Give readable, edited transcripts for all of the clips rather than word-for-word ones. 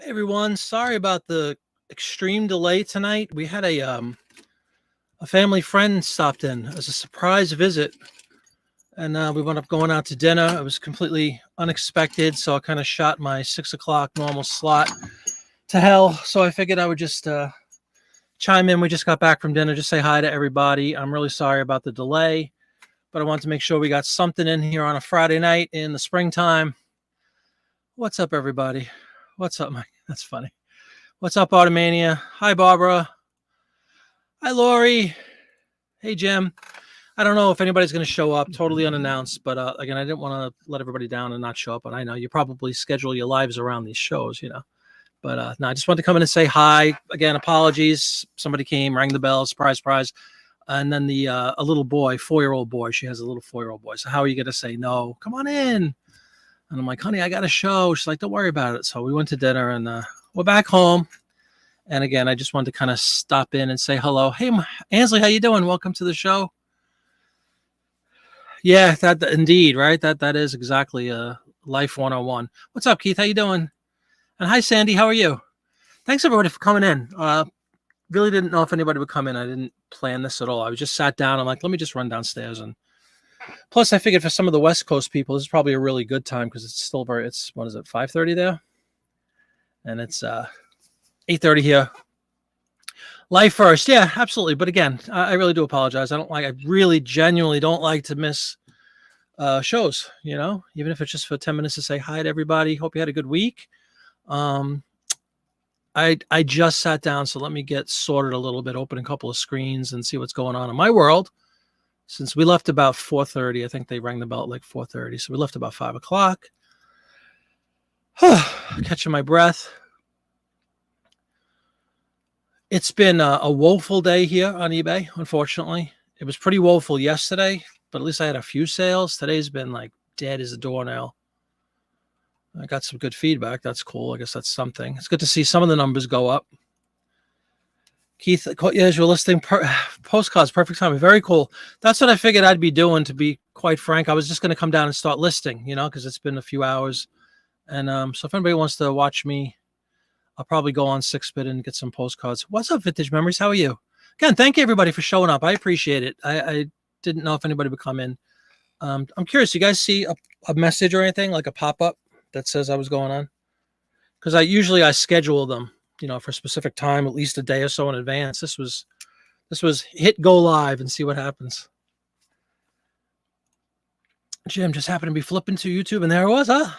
Hey everyone, sorry about the extreme delay tonight. We had a family friend stopped in as a surprise visit, and we wound up going out to dinner. It was completely unexpected, so I kind of shot my 6 o'clock normal slot to hell. So I figured I would just chime in. We just got back from dinner. Just say hi to everybody. I'm really sorry about the delay, but I wanted to make sure we got something in here on a Friday night in the springtime. What's up, everybody? What's up, Mike? That's funny. What's up, Automania? Hi, Barbara. Hi, Lori. Hey, Jim. I don't know if anybody's going to show up totally unannounced, but again, I didn't want to let everybody down and not show up. And I know you probably schedule your lives around these shows, But no, I just wanted to come in and say hi. Again, apologies. Somebody came, rang the bell, surprise, surprise. And then a little boy, 4-year-old boy. She has a little 4-year-old boy. So how are you going to say no? Come on in. And I'm like, honey, I got a show. She's like, don't worry about it. So we went to dinner and we're back home. And again, I just wanted to kind of stop in and say hello. Hey, Ansley, how you doing? Welcome to the show. Yeah, that indeed, right? That is exactly Life 101. What's up, Keith? How you doing? And hi, Sandy. How are you? Thanks, everybody, for coming in. Really didn't know if anybody would come in. I didn't plan this at all. I was just sat down. I'm like, let me just run downstairs. And plus, I figured for some of the West Coast people, this is probably a really good time because it's still what is it, 5:30 there? And it's 8:30 here. Life first. Yeah, absolutely. But again, I really do apologize. I really genuinely don't like to miss shows, even if it's just for 10 minutes to say hi to everybody. Hope you had a good week. I just sat down, so let me get sorted a little bit, open a couple of screens and see what's going on in my world. Since we left about 4:30, I think they rang the bell at like 4:30. So we left about 5 o'clock. Catching my breath. It's been a woeful day here on eBay, unfortunately. It was pretty woeful yesterday, but at least I had a few sales. Today's been like dead as a doornail. I got some good feedback. That's cool. I guess that's something. It's good to see some of the numbers go up. Keith, yes, you're listing postcards. Perfect timing. Very cool. That's what I figured I'd be doing, to be quite frank. I was just going to come down and start listing, because it's been a few hours. And so if anybody wants to watch me, I'll probably go on 6bit and get some postcards. What's up, Vintage Memories? How are you? Again, thank you, everybody, for showing up. I appreciate it. I didn't know if anybody would come in. I'm curious. You guys see a message or anything, like a pop-up that says I was going on? Because I schedule them, for a specific time, at least a day or so in advance. This was hit go live and see what happens. Jim just happened to be flipping to YouTube, and there it was, huh?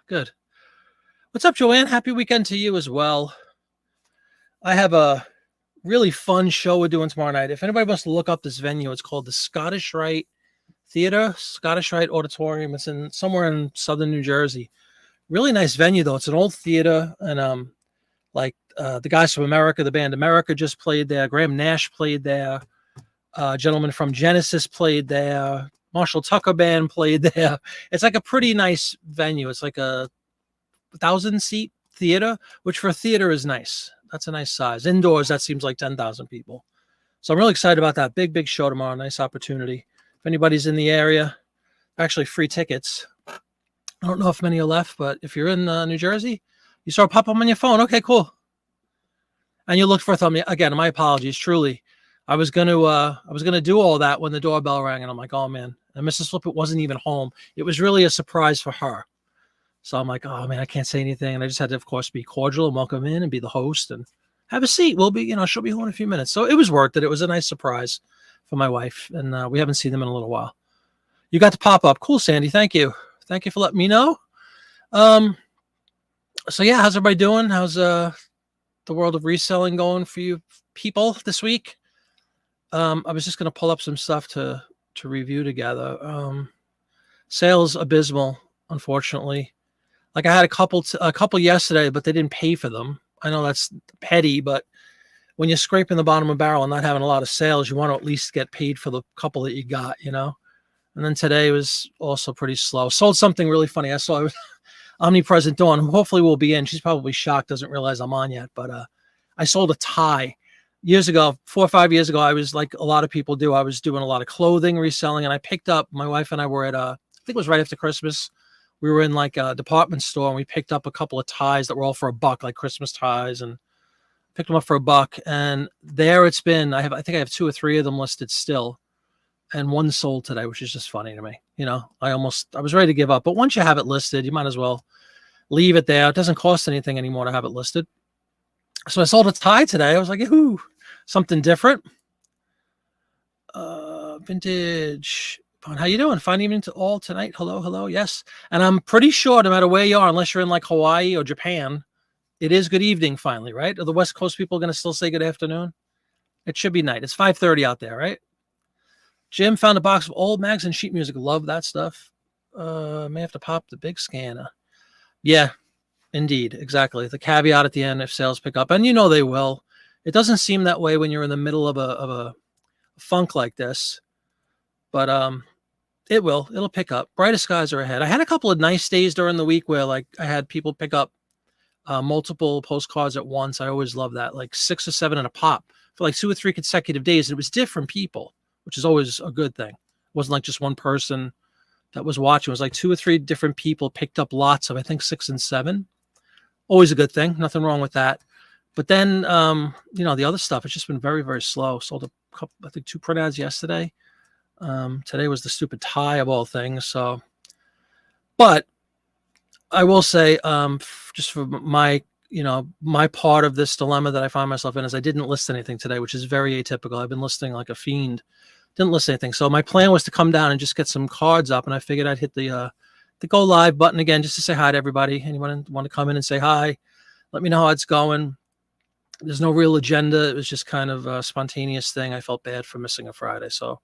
Good. What's up, Joanne? Happy weekend to you as well. I have a really fun show we're doing tomorrow night. If anybody wants to look up this venue, it's called the Scottish Rite Theater, Scottish Rite Auditorium. It's somewhere in southern New Jersey. Really nice venue, though. It's an old theater, and the guys from America, the band America, just played there. Graham Nash played there. Gentleman from Genesis played there. Marshall Tucker Band played there. It's like a pretty nice venue. It's like a 1,000-seat theater, which for a theater is nice. That's a nice size. Indoors, that seems like 10,000 people. So I'm really excited about that. Big show tomorrow. Nice opportunity. If anybody's in the area, actually free tickets. I don't know if many are left, but if you're in New Jersey, you saw a pop-up on your phone. Okay, cool. And you looked for a thumbnail. Again, my apologies. Truly, I was gonna do all that when the doorbell rang, and I'm like, oh man. And Mrs. Flippett wasn't even home. It was really a surprise for her. So I'm like, oh man, I can't say anything. And I just had to, of course, be cordial and welcome in and be the host and have a seat. We'll be, she'll be home in a few minutes. So it was worth it. It was a nice surprise for my wife. And we haven't seen them in a little while. You got the pop up. Cool, Sandy. Thank you. Thank you for letting me know. So yeah, how's everybody doing? How's the world of reselling going for you people this week? I was just going to pull up some stuff to review together. Sales abysmal, unfortunately. Like I had a couple yesterday, but they didn't pay for them. I know that's petty, but when you're scraping the bottom of the barrel and not having a lot of sales, you want to at least get paid for the couple that you got, And then today was also pretty slow. Sold something really funny. I saw it was Omnipresent Dawn. Hopefully we'll be in. She's probably shocked, doesn't realize I'm on yet. But I sold a tie. Years ago, 4 or 5 years ago, I was like a lot of people do. I was doing a lot of clothing reselling, and I picked up, my wife and I were at, I think it was right after Christmas, we were in like a department store and we picked up a couple of ties that were all for $1, like Christmas ties, and picked them up for $1. And there it's been, I think I have 2 or 3 of them listed still. And one sold today, which is just funny to me. You know, I was ready to give up, but once you have it listed, you might as well leave it there. It doesn't cost anything anymore to have it listed. So I sold a tie today. I was like, ooh, something different. Vintage. How you doing? Fine evening to all tonight. Hello, hello. Yes. And I'm pretty sure no matter where you are, unless you're in like Hawaii or Japan, it is good evening finally, right? Are the West Coast people going to still say good afternoon? It should be night. It's 5:30 out there, right? Jim found a box of old mags and sheet music. Love that stuff. May have to pop the big scanner. Yeah, indeed. Exactly. The caveat at the end, if sales pick up, and you know they will. It doesn't seem that way when you're in the middle of a funk like this, but it will. It'll pick up. Brightest skies are ahead. I had a couple of nice days during the week where like I had people pick up multiple postcards at once. I always love that, like 6 or 7 in a pop for like 2 or 3 consecutive days. And it was different people, which is always a good thing. It wasn't like just one person that was watching. It was like 2 or 3 different people picked up lots of, I think, 6 and 7. Always a good thing. Nothing wrong with that. But then, you know, the other stuff, it's just been very, very slow. Sold a couple, I think 2 print ads yesterday. Today was the stupid tie of all things. So, but I will say, just for my, you know, my part of this dilemma that I find myself in is I didn't list anything today, which is very atypical. I've been listing like a fiend. Didn't list anything. So my plan was to come down and just get some cards up, and I figured I'd hit the go live button again just to say hi to everybody. Anyone want to come in and say hi? Let me know how it's going. There's no real agenda. It was just kind of a spontaneous thing. I felt bad for missing a Friday. So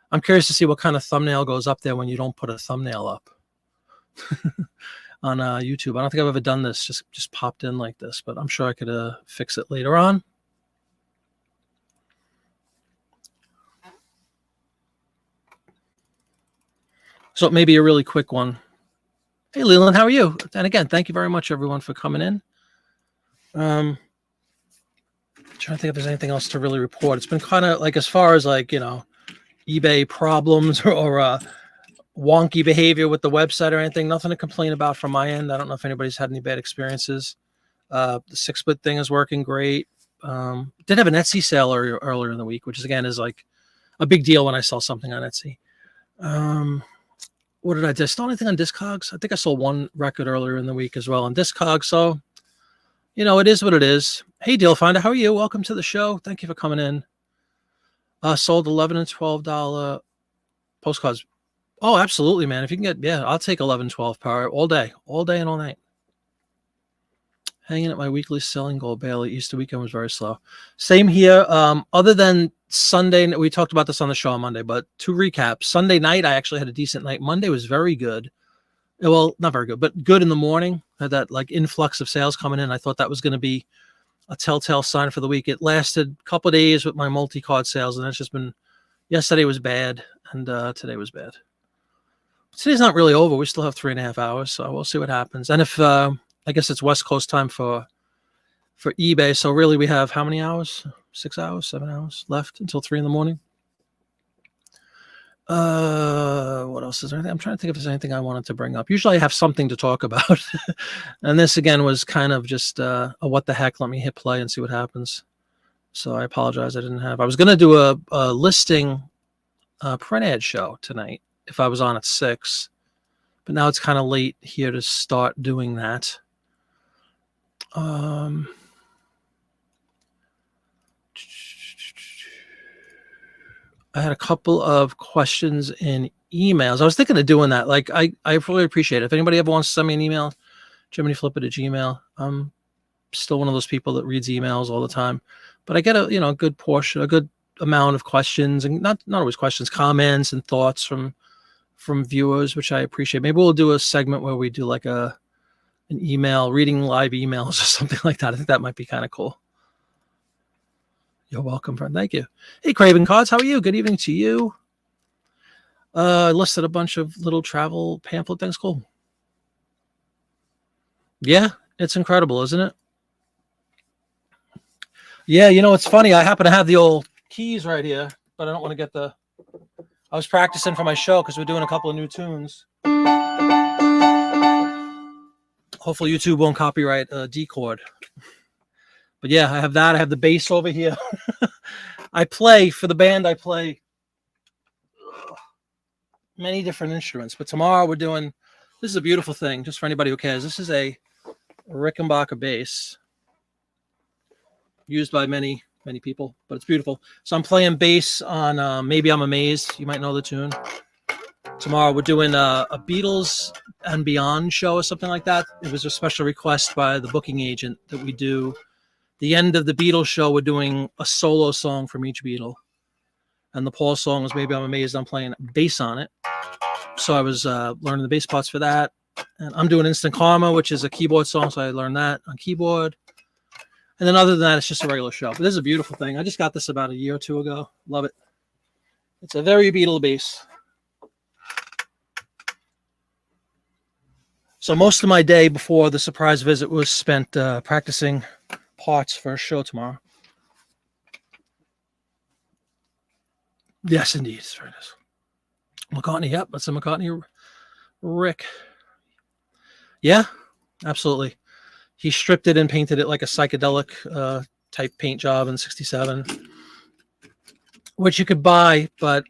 I'm curious to see what kind of thumbnail goes up there when you don't put a thumbnail up on YouTube. I don't think I've ever done this, just popped in like this, but I'm sure I could fix it later on. So it may be a really quick one. Hey, Leland, how are you? And again, thank you very much, everyone, for coming in. Trying to think if there's anything else to really report. It's been kind of like, as far as like, you know, eBay problems or wonky behavior with the website or anything, nothing to complain about from my end. I don't know if anybody's had any bad experiences. The 6-split thing is working great. Did have an Etsy sale earlier in the week, which is, again, is like a big deal when I sell something on Etsy. What did I do? Still anything on Discogs? I think I sold 1 record earlier in the week as well on Discogs. So, you know, it is what it is. Hey, Deal Finder, how are you? Welcome to the show. Thank you for coming in. Sold $11 and $12 postcards. Oh, absolutely, man. If you can get, yeah, I'll take 11, 12 power all day and all night. Hanging at my weekly selling goal, Bailey. Easter weekend was very slow. Same here. Other than Sunday, we talked about this on the show on Monday, but to recap, Sunday night, I actually had a decent night. Monday was very good. Well, not very good, but good in the morning. Had that like influx of sales coming in. I thought that was going to be a telltale sign for the week. It lasted a couple of days with my multi-card sales, and it's just been, yesterday was bad, and today was bad. Today's not really over. We still have 3.5 hours, so we'll see what happens. And if I guess it's West Coast time for eBay, so really we have how many hours? 6 hours, 7 hours left until 3 in the morning. What else is there? I'm trying to think if there's anything I wanted to bring up. Usually I have something to talk about. And this again was kind of just a what the heck, let me hit play and see what happens. So I apologize. I was going to do a listing print ad show tonight if I was on at 6, but now it's kind of late here to start doing that. I had a couple of questions in emails. I was thinking of doing that. Like, I really appreciate it. If anybody ever wants to send me an email, JiminyFlip@gmail.com. I'm still one of those people that reads emails all the time, but I get a good portion, a good amount of questions, and not always questions, comments and thoughts from viewers, which I appreciate. Maybe we'll do a segment where we do like an email, reading live emails or something like that. I think that might be kind of cool. You're welcome, friend. Thank you. Hey, Craven Cards, how are you? Good evening to you. I listed a bunch of little travel pamphlet things. Cool. Yeah, it's incredible, isn't it? Yeah, it's funny. I happen to have the old keys right here, but I don't want to get I was practicing for my show because we're doing a couple of new tunes. Hopefully YouTube won't copyright D chord. But yeah, I have that. I have the bass over here. I play for the band. I play many different instruments. But tomorrow we're doing, this is a beautiful thing just for anybody who cares. This is a Rickenbacker bass used by many people, but it's beautiful. So I'm playing bass on Maybe I'm Amazed. You might know the tune. Tomorrow we're doing a Beatles and Beyond show or something like that. It was a special request by the booking agent that we do. The end of the Beatles show, we're doing a solo song from each Beatle. And the Paul song was Maybe I'm Amazed. I'm playing bass on it. So I was learning the bass parts for that. And I'm doing Instant Karma, which is a keyboard song. So I learned that on keyboard. And then other than that, it's just a regular show. But this is a beautiful thing. I just got this about a year or two ago. Love it. It's a very Beatle bass. So most of my day before the surprise visit was spent practicing parts for a show tomorrow. Yes, indeed. It's very nice. McCartney, yep. That's a McCartney Rick. Yeah, absolutely. He stripped it and painted it like a psychedelic type paint job in '67, which you could buy, but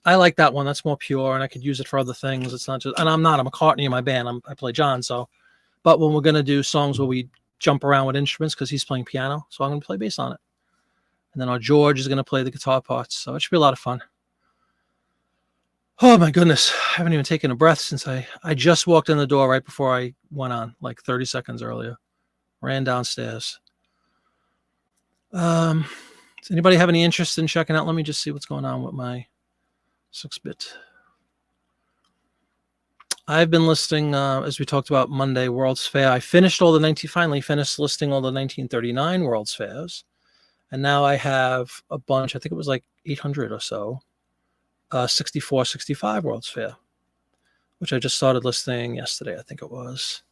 I like that one. That's more pure, and I could use it for other things. It's not just, and I'm not a McCartney in my band. I play John, so. But when we're gonna do songs where we jump around with instruments, because he's playing piano, so I'm gonna play bass on it, and then our George is gonna play the guitar parts. So it should be a lot of fun. Oh my goodness, I haven't even taken a breath since I just walked in the door right before I went on, like 30 seconds earlier. Ran downstairs. Does anybody have any interest in checking out? Let me just see what's going on with my 6-bit. I've been listing, as we talked about Monday, World's Fair. I finally finished listing all the 1939 World's Fairs. And now I have a bunch, I think it was like 800 or so, 64, 65 World's Fair, which I just started listing yesterday, I think it was.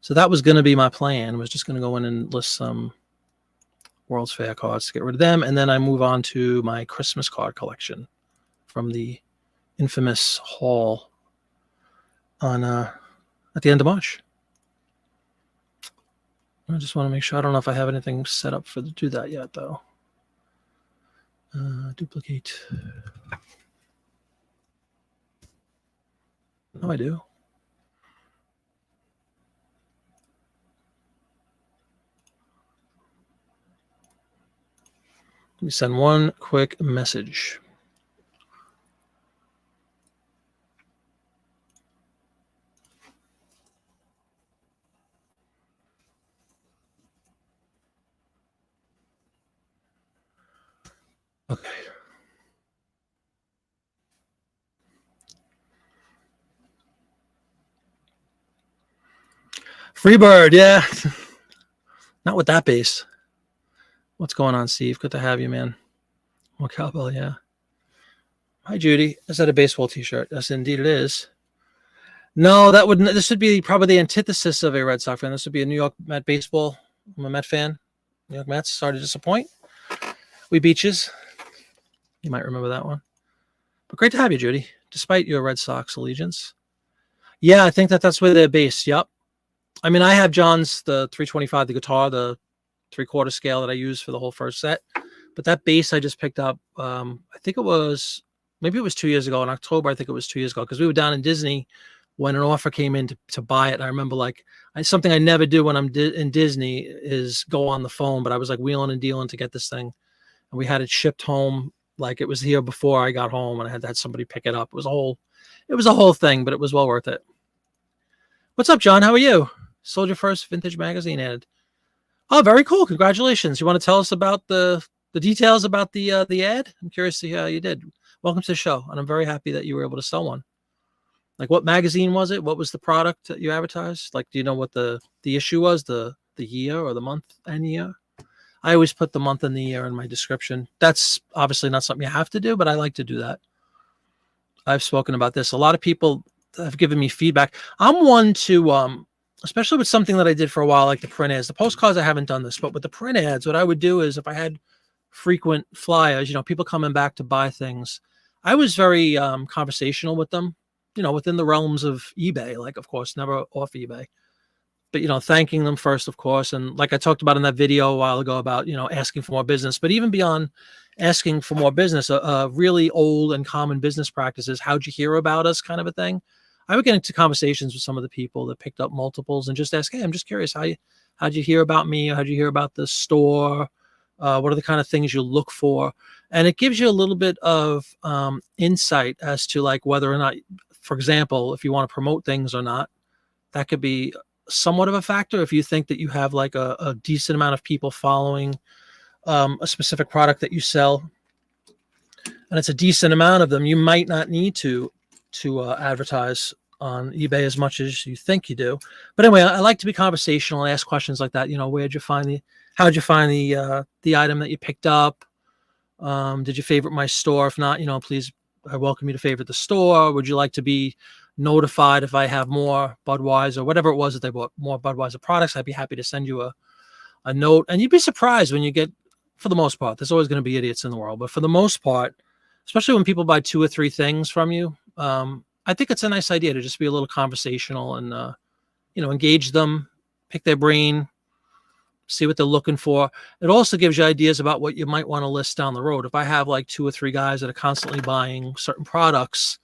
So that was going to be my plan, was just going to go in and list some World's Fair cards to get rid of them. And then I move on to my Christmas card collection from the infamous haul on at the end of March. I just want to make sure. I don't know if I have anything set up to do that yet, though. Duplicate. Oh, I do. Let me send one quick message. Okay. Freebird, yeah. Not with that bass. What's going on, Steve? Good to have you, man. More cowbell, yeah. Hi, Judy. Is that a baseball T-shirt? Yes, indeed it is. No, this would be probably the antithesis of a Red Sox fan. This would be a New York Met baseball. I'm a Met fan. New York Mets. Sorry to disappoint. We beaches. You might remember that one. But great to have you, Judy, despite your Red Sox allegiance. Yeah, I think that's where they're based. Yep. I mean, I have John's, the 325, the guitar, the 3/4 scale that I use for the whole first set. But that bass I just picked up, I think maybe it was 2 years ago in October. I think it was 2 years ago, because we were down in Disney when an offer came in to buy it. And I remember, like, something I never do when I'm in Disney is go on the phone, but I was like wheeling and dealing to get this thing. And we had it shipped home. Like, it was here before I got home, and I had to have somebody pick it up. It was a whole thing, but it was well worth it. What's up, John? How are you? Sold your first vintage magazine ad. Oh, very cool. Congratulations. You want to tell us about the details about the ad? I'm curious to hear how you did. Welcome to the show. And I'm very happy that you were able to sell one. Like, what magazine was it? What was the product that you advertised? Like, do you know what the issue was? The year or the month and year? I always put the month and the year in my description. That's obviously not something you have to do, but I like to do that. I've spoken about this. A lot of people have given me feedback. I'm one to, especially with something that I did for a while, like the print ads. The postcards, I haven't done this, but with the print ads, what I would do is, if I had frequent flyers, people coming back to buy things, I was very conversational with them, within the realms of eBay. Like, of course, never off eBay. but, thanking them first, of course. And like I talked about in that video a while ago about, asking for more business, but even beyond asking for more business, a really old and common business practices, how'd you hear about us kind of a thing. I would get into conversations with some of the people that picked up multiples and just ask, hey, I'm just curious, how'd you hear about me? How'd you hear about the store? What are the kind of things you look for? And it gives you a little bit of insight as to like whether or not, for example, if you want to promote things or not. That could be somewhat of a factor if you think that you have like a decent amount of people following a specific product that you sell, and it's a decent amount of them. You might not need to advertise on eBay as much as you think you do. But anyway, I like to be conversational and ask questions like that. How'd you find the item that you picked up? Did you favorite my store? If not, please, I welcome you to favorite the store. Would you like to be notified if I have more Budweiser, whatever it was that they bought, more Budweiser products? I'd be happy to send you a note. And you'd be surprised when you get, for the most part, there's always going to be idiots in the world, but for the most part, especially when people buy 2 or 3 things from you, I think it's a nice idea to just be a little conversational and, engage them, pick their brain, see what they're looking for. It also gives you ideas about what you might want to list down the road. If I have like 2 or 3 guys that are constantly buying certain products,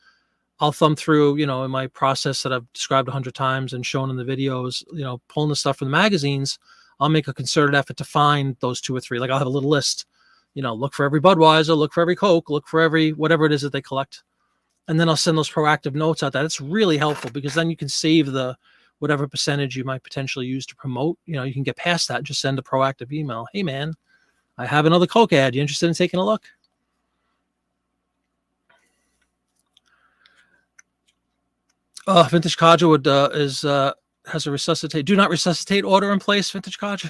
I'll thumb through, in my process that I've described 100 times and shown in the videos, pulling the stuff from the magazines. I'll make a concerted effort to find those 2 or 3. Like I'll have a little list, look for every Budweiser, look for every Coke, look for every whatever it is that they collect. And then I'll send those proactive notes out. It's really helpful because then you can save the whatever percentage you might potentially use to promote. You can get past that and just send a proactive email. Hey man, I have another Coke ad. You interested in taking a look? Vintage Codger has a resuscitate. Do not resuscitate order in place, Vintage Codger.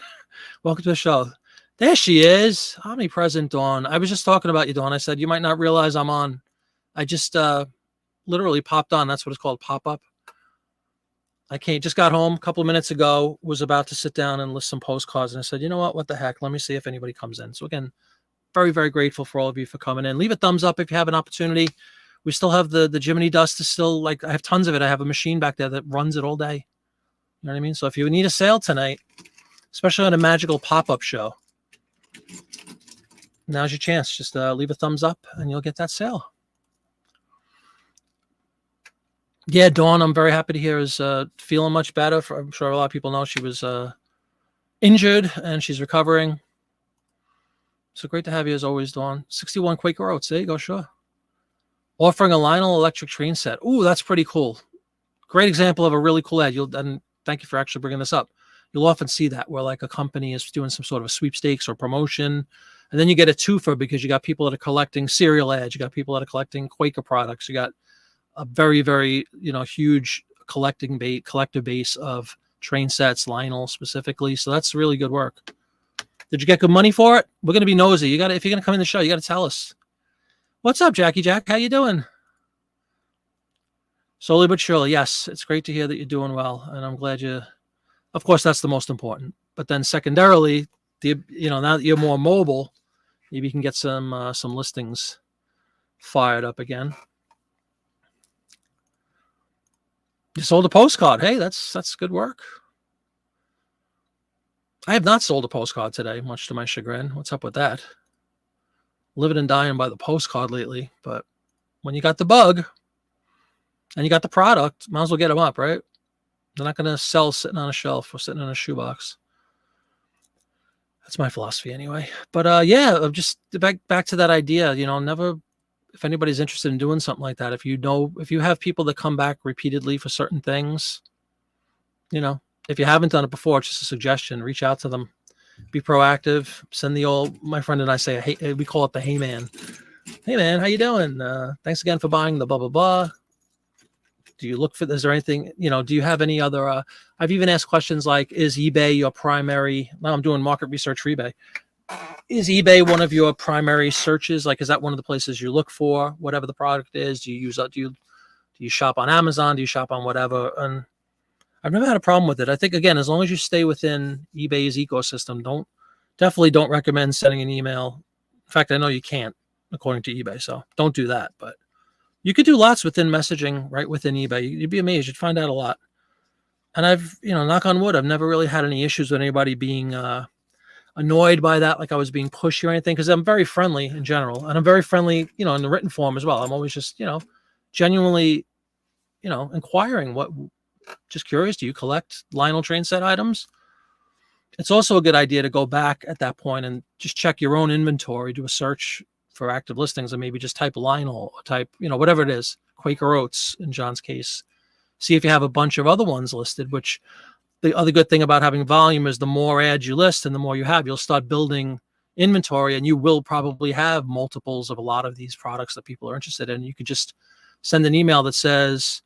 Welcome to the show. There she is. Omnipresent, Dawn. I was just talking about you, Dawn. I said, you might not realize I'm on. I just literally popped on. That's what it's called, pop-up. Just got home a couple of minutes ago, was about to sit down and list some postcards. And I said, you know what the heck? Let me see if anybody comes in. So again, very, very grateful for all of you for coming in. Leave a thumbs up if you have an opportunity. We still have the Jiminy Dust is still like, I have tons of it. I have a machine back there that runs it all day. You know what I mean? So if you need a sale tonight, especially on a magical pop-up show, now's your chance. Just leave a thumbs up and you'll get that sale. Yeah, Dawn, I'm very happy to hear is feeling much better. I'm sure a lot of people know she was injured and she's recovering. So great to have you as always, Dawn. 61 Quaker Oats. There you go, sure. Offering a Lionel electric train set. Ooh, that's pretty cool. Great example of a really cool ad. And thank you for actually bringing this up. You'll often see that where like a company is doing some sort of a sweepstakes or promotion, and then you get a twofer because you got people that are collecting cereal ads, you got people that are collecting Quaker products, you got a very, very huge collector base of train sets, Lionel specifically. So that's really good work. Did you get good money for it? We're gonna be nosy. If you're gonna come in the show, you gotta tell us. What's up, Jackie Jack? How you doing? Slowly but surely, yes. It's great to hear that you're doing well, and I'm glad you. Of course, that's the most important. But then, secondarily, now that you're more mobile, maybe you can get some listings fired up again. You sold a postcard. Hey, that's good work. I have not sold a postcard today, much to my chagrin. What's up with that? Living and dying by the postcard lately, but when you got the bug and you got the product, might as well get them up, right? They're not going to sell sitting on a shelf or sitting in a shoebox. That's my philosophy anyway. But yeah, just back to that idea, never, if anybody's interested in doing something like that, if you have people that come back repeatedly for certain things, if you haven't done it before, it's just a suggestion, reach out to them. Be proactive. Send my friend and I say, hey, we call it the hey man. Hey man, how you doing? Thanks again for buying the blah, blah, blah. Do you look for, is there anything, do you have any other, I've even asked questions like, is eBay your primary, now I'm doing market research for eBay. Is eBay one of your primary searches? Like, is that one of the places you look for, whatever the product is? Do you shop on Amazon? Do you shop on whatever? And I've never had a problem with it. I think, again, as long as you stay within eBay's ecosystem, definitely don't recommend sending an email. In fact, I know you can't, according to eBay, so don't do that. But you could do lots within messaging right within eBay. You'd be amazed. You'd find out a lot. And I've, knock on wood, I've never really had any issues with anybody being annoyed by that, like I was being pushy or anything, because I'm very friendly in general, and I'm very friendly, in the written form as well. I'm always just, genuinely, inquiring just curious. Do you collect Lionel train set items? It's also a good idea to go back at that point and just check your own inventory, do a search for active listings, and maybe just type Lionel or type, whatever it is, Quaker Oats in John's case. See if you have a bunch of other ones listed, which the other good thing about having volume is the more ads you list and the more you have, you'll start building inventory, and you will probably have multiples of a lot of these products that people are interested in. You could just send an email that says,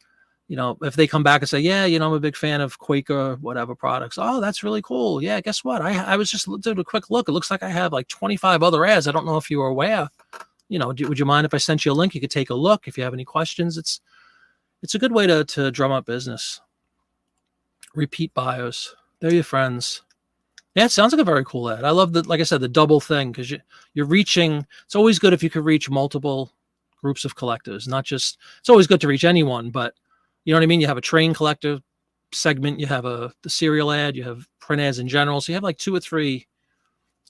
if they come back and say, yeah, I'm a big fan of Quaker, whatever products. Oh, that's really cool. Yeah, guess what? I was just doing a quick look. It looks like I have like 25 other ads. I don't know if you were aware. Would you mind if I sent you a link? You could take a look. If you have any questions, it's a good way to drum up business. Repeat bios. They're your friends. Yeah, it sounds like a very cool ad. I love like I said, the double thing, because you're reaching. It's always good if you could reach multiple groups of collectors, not just. It's always good to reach anyone, but you know what I mean? You have a train collector segment, you have the serial ad, you have print ads in general. So you have like 2 or 3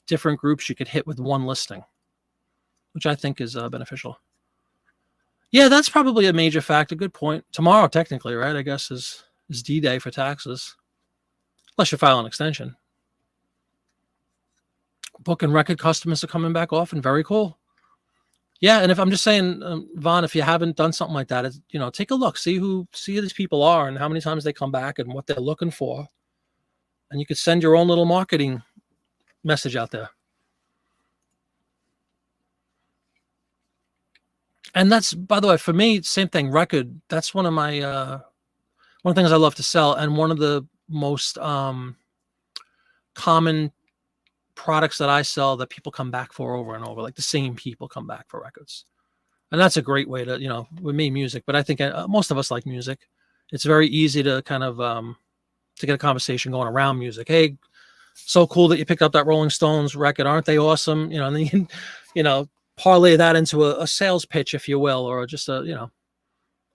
different groups you could hit with one listing, which I think is beneficial. Yeah, that's probably a major factor. Good point. Tomorrow, technically, right? I guess is D-Day for taxes, unless you file an extension. Book and record customers are coming back often. Very cool. Yeah, and if I'm just saying, Vaughn, if you haven't done something like that, take a look, see who these people are and how many times they come back and what they're looking for, and you could send your own little marketing message out there. And that's, by the way, for me, same thing. Record. That's one of my one of the things I love to sell, and one of the most common products that I sell that people come back for over and over, like the same people come back for records. And that's a great way to, with me, music, but I think most of us like music. It's very easy to kind of to get a conversation going around music. Hey, so cool that you picked up that Rolling Stones record. Aren't they awesome? And then you can, parlay that into a sales pitch, if you will, or just a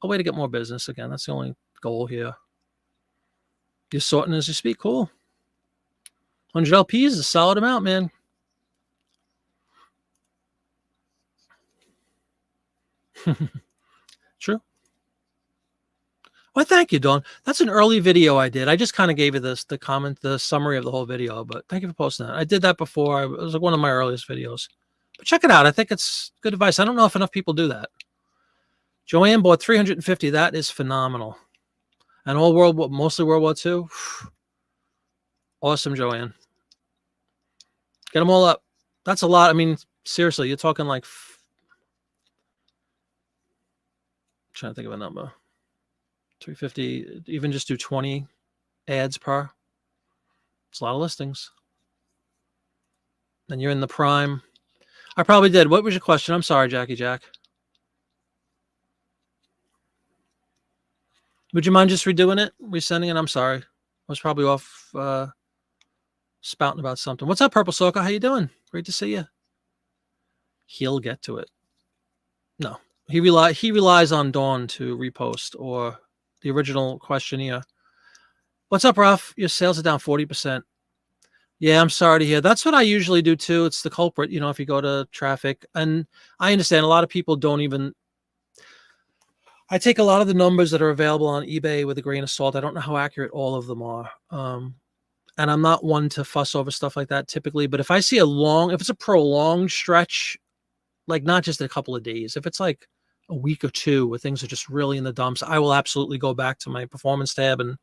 way to get more business. Again, that's the only goal here. You're sorting as you speak. Cool. 100 LPs is a solid amount, man. True. Well, thank you, Dawn. That's an early video I did. I just kind of gave you the summary of the whole video, but thank you for posting that. I did that before. It was like one of my earliest videos. But check it out. I think it's good advice. I don't know if enough people do that. Joanne bought 350. That is phenomenal. And mostly World War II. Awesome, Joanne. Get them all up. That's a lot. I mean, seriously, you're talking like. Trying to think of a number. 350. Even just do 20 ads per. It's a lot of listings. Then you're in the prime. I probably did. What was your question? I'm sorry, Jackie Jack. Would you mind just redoing it? Resending it? I'm sorry. I was probably off spouting about something. What's up, Purple Soca? How you doing? Great to see you. He'll get to it. No. He relies on Dawn to repost or the original questionnaire. What's up, Ralph? Your sales are down 40%. Yeah, I'm sorry to hear. That's what I usually do too. It's the culprit, if you go to traffic. And I understand a lot of people don't even. I take a lot of the numbers that are available on eBay with a grain of salt. I don't know how accurate all of them are. And I'm not one to fuss over stuff like that typically. But if I see if it's a prolonged stretch, like not just a couple of days, if it's like a week or 2 where things are just really in the dumps, I will absolutely go back to my performance tab and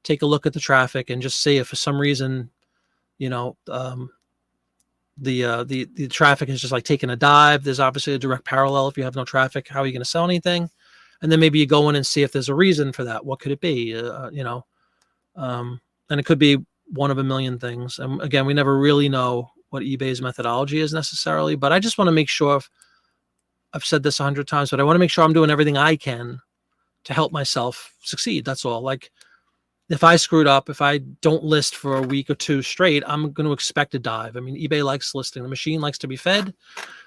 take a look at the traffic and just see if for some reason, the traffic is just like taking a dive. There's obviously a direct parallel. If you have no traffic, how are you going to sell anything? And then maybe you go in and see if there's a reason for that. What could it be? And it could be one of a million things. And again, we never really know what eBay's methodology is necessarily, but I just want to make sure I've said this 100 times, but I want to make sure I'm doing everything I can to help myself succeed. That's all. Like if I screwed up, if I don't list for a week or 2 straight, I'm going to expect a dive. I mean, eBay likes listing. The machine likes to be fed.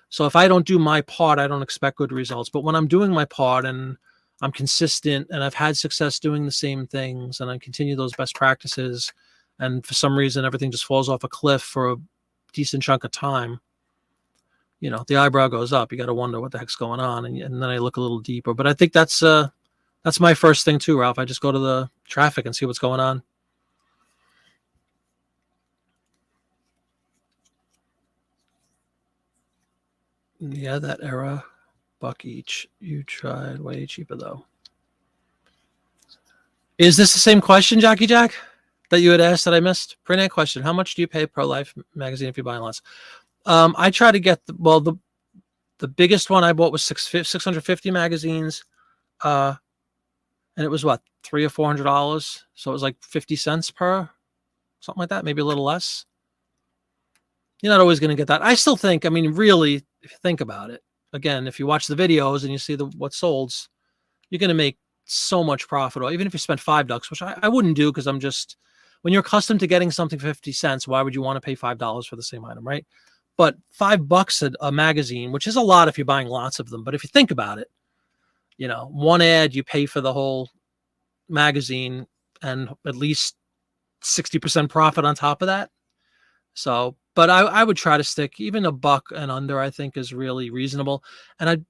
So if I don't do my part, I don't expect good results. But when I'm doing my part and I'm consistent and I've had success doing the same things and I continue those best practices, and for some reason everything just falls off a cliff for a decent chunk of time, the eyebrow goes up. You got to wonder what the heck's going on, and then I look a little deeper. But I think that's my first thing too, Ralph. I just go to the traffic and see what's going on. Yeah, that era, buck each. You tried way cheaper though. Is this the same question, Jackie Jack, that you had asked that I missed? Pretty question. How much do you pay per Life magazine if you buy lots? I try to get the biggest one I bought was 650 magazines, and it was what, $300 or $400. So it was like 50 cents per, something like that, maybe a little less. You're not always going to get that. I still think, I mean, really, if you think about it, again, if you watch the videos and you see what sold, you're going to make so much profit. Or even if you spend $5, which I wouldn't do, because when you're accustomed to getting something for 50 cents, why would you want to pay $5 for the same item, right? But $5 a magazine, which is a lot if you're buying lots of them. But if you think about it, one ad, you pay for the whole magazine and at least 60% profit on top of that. So, but I would try to stick even $1 and under, I think is really reasonable. And I'd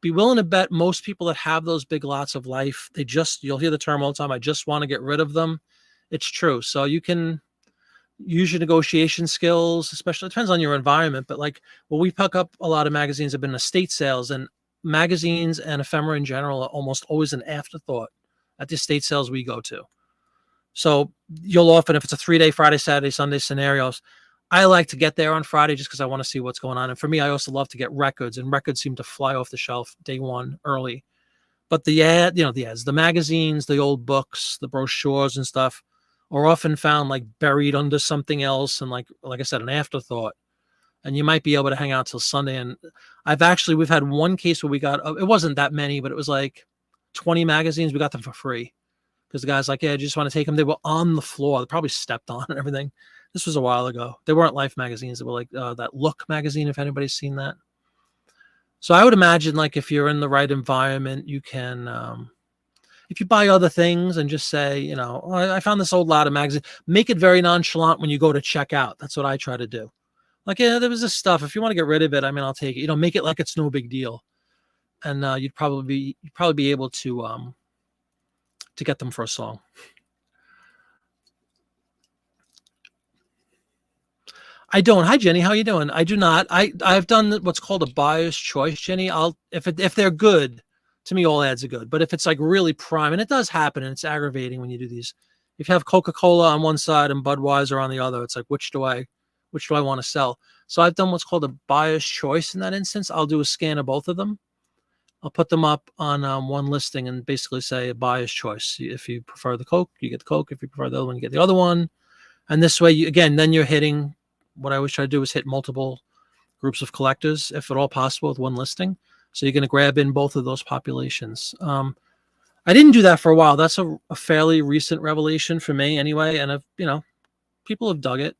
be willing to bet most people that have those big lots of Life, you'll hear the term all the time, I just want to get rid of them. It's true. So you can use your negotiation skills, especially, it depends on your environment, but we pick up a lot of magazines have been estate sales, and magazines and ephemera in general are almost always an afterthought at the estate sales we go to. So you'll often, if it's a 3-day, Friday, Saturday, Sunday scenarios, I like to get there on Friday just because I want to see what's going on. And for me, I also love to get records, and records seem to fly off the shelf day one early. But the ads, the magazines, the old books, the brochures and stuff are often found buried under something else. And like I said, an afterthought, and you might be able to hang out till Sunday. And we've had one case where we got, it wasn't that many, but it was 20 magazines. We got them for free because the guy's like, yeah, I just want to take them. They were on the floor. They probably stepped on and everything. This was a while ago. They weren't Life magazines. They were that Look magazine, if anybody's seen that. So I would imagine if you're in the right environment, you can, if you buy other things and just say, I found this old lot of magazine, make it very nonchalant when you go to check out. That's what I try to do. Yeah, there was this stuff. If you want to get rid of it, I mean, I'll take it. Make it like it's no big deal. And you'd probably be able to get them for a song. I don't. Hi, Jenny. How you doing? I do not. I've done what's called a buyer's choice, Jenny. If they're good, to me, all ads are good. But if it's really prime, and it does happen, and it's aggravating when you do these. If you have Coca-Cola on one side and Budweiser on the other, it's which do I want to sell? So I've done what's called a buyer's choice in that instance. I'll do a scan of both of them. I'll put them up on one listing and basically say a buyer's choice. If you prefer the Coke, you get the Coke. If you prefer the other one, you get the other one. And this way, then you're hitting. What I always try to do is hit multiple groups of collectors, if at all possible, with one listing. So you're going to grab in both of those populations. I didn't do that for a while. That's a fairly recent revelation for me anyway. And people have dug it.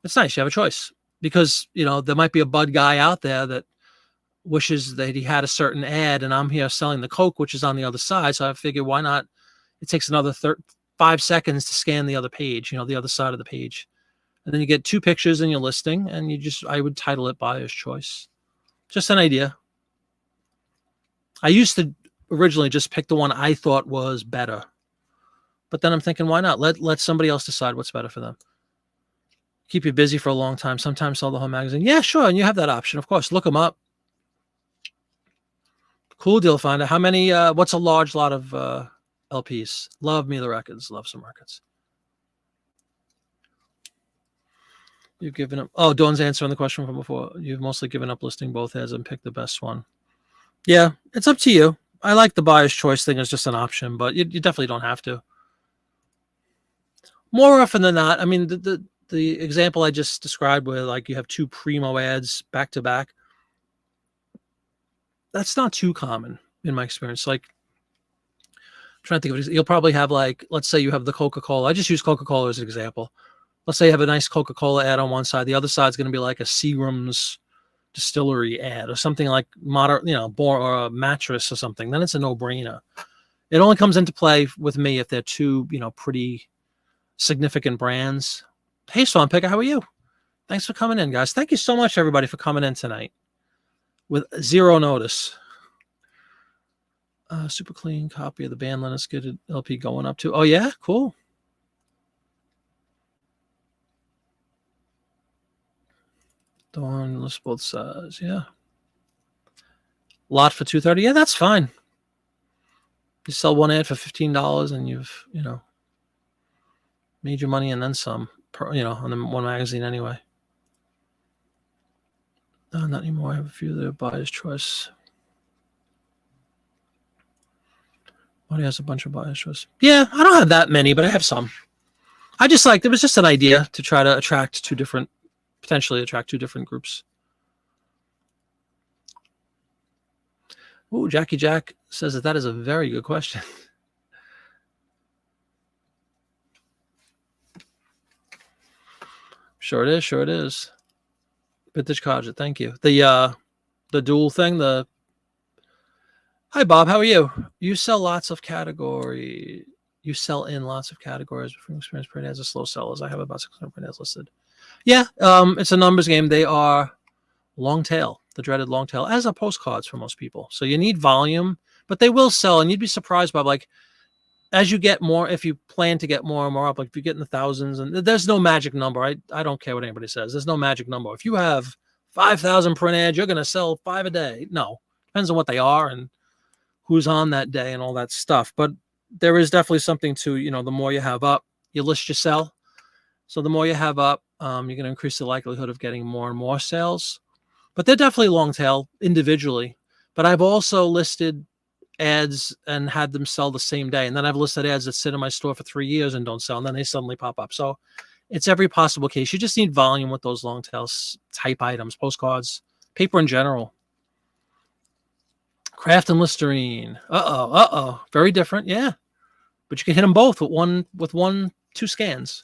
It's nice. You have a choice because, there might be a Bud guy out there that wishes that he had a certain ad, and I'm here selling the Coke, which is on the other side. So I figured, why not? It takes another 5 seconds to scan the other page, the other side of the page. And then you get 2 pictures in your listing, and I would title it Buyer's Choice. Just an idea. I used to originally just pick the one I thought was better. But then I'm thinking, why not? Let somebody else decide what's better for them. Keep you busy for a long time. Sometimes sell the whole magazine. Yeah, sure. And you have that option, of course. Look them up. Cool Deal Finder. How many, what's a large lot of LPs? Love me the records. Love some records. You've given up. Oh, Dawn's answering the question from before. You've mostly given up listing both ads and picked the best one. Yeah, it's up to you. I like the buyer's choice thing as just an option, but you definitely don't have to. More often than not, I mean, the example I just described where you have 2 primo ads back to back, that's not too common in my experience. I'm trying to think of it. You'll probably have let's say you have the Coca-Cola. I just use Coca-Cola as an example. Let's say you have a nice Coca-Cola ad on one side. The other side is going to be a Seagram's distillery ad or something like modern, or a mattress or something, then it's a no-brainer. It only comes into play with me if they're two, pretty significant brands. Hey, Swan Picker, how are you? Thanks for coming in, guys. Thank you so much, everybody, for coming in tonight with zero notice. Super clean copy of the band Leonard Skinner LP going up to. Oh, yeah? Cool. Dawn lists both sides. Yeah. Lot for $230. Yeah, that's fine. You sell one ad for $15 and you've, made your money and then some, on the one magazine anyway. No, not anymore. I have a few that are buyer's choice. Money has a bunch of buyer's choice. Yeah, I don't have that many, but I have some. I just it was just an idea to try to potentially attract two different groups. Ooh, Jackie Jack says that is a very good question. Sure it is. Vintage Codget, thank you. The dual thing, Hi Bob, how are you? You sell in lots of categories. From experience, print ads are slow sellers. I have about 600 print ads listed. Yeah, it's a numbers game. They are long tail, the dreaded long tail, as are postcards for most people. So you need volume, but they will sell, and you'd be surprised, Bob, as you get more, if you plan to get more and more up, if you get in the thousands, and there's no magic number. I don't care what anybody says. There's no magic number. If you have 5,000 print ads, you're going to sell 5 a day. No, depends on what they are and who's on that day and all that stuff. But there is definitely something to, the more you have up, you list your sell. So the more you have up, you're going to increase the likelihood of getting more and more sales. But they're definitely long tail individually. But I've also listed ads and had them sell the same day. And then I've listed ads that sit in my store for 3 years and don't sell. And then they suddenly pop up. So it's every possible case. You just need volume with those long tail type items, postcards, paper in general. Craft and Listerine. Very different. Yeah. But you can hit them both with two scans.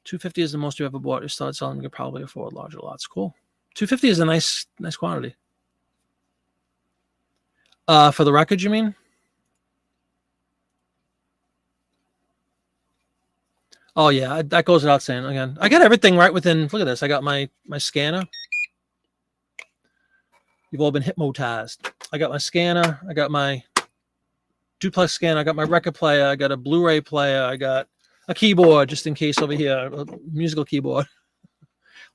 $250 is the most you ever bought. You start selling, you could probably afford larger lots. Cool. $250 is a nice quantity. For the record, you mean? Oh yeah, that goes without saying. Again, I got everything right within. Look at this. I got my scanner. You've all been hypnotized. I got my scanner. I got my duplex scanner. I got my record player. I got a Blu-ray player. I got a keyboard just in case over here, a musical keyboard.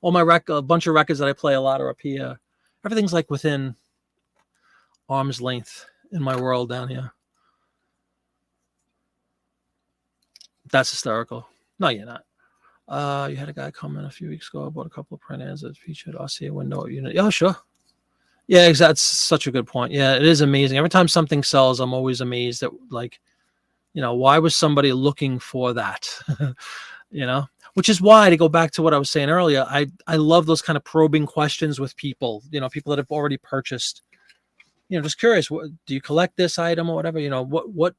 All my a bunch of records that I play a lot are up here. Everything's like within arm's length in my world down here. That's hysterical. No, you're not. You had a guy come in a few weeks ago. I bought a couple of print ads that featured RCA window unit. Oh, sure. Yeah, exactly. That's such a good point. Yeah, it is amazing. Every time something sells, I'm always amazed at why was somebody looking for that? Which is why, to go back to what I was saying earlier, I love those kind of probing questions with people, people that have already purchased, just curious, do you collect this item or whatever? What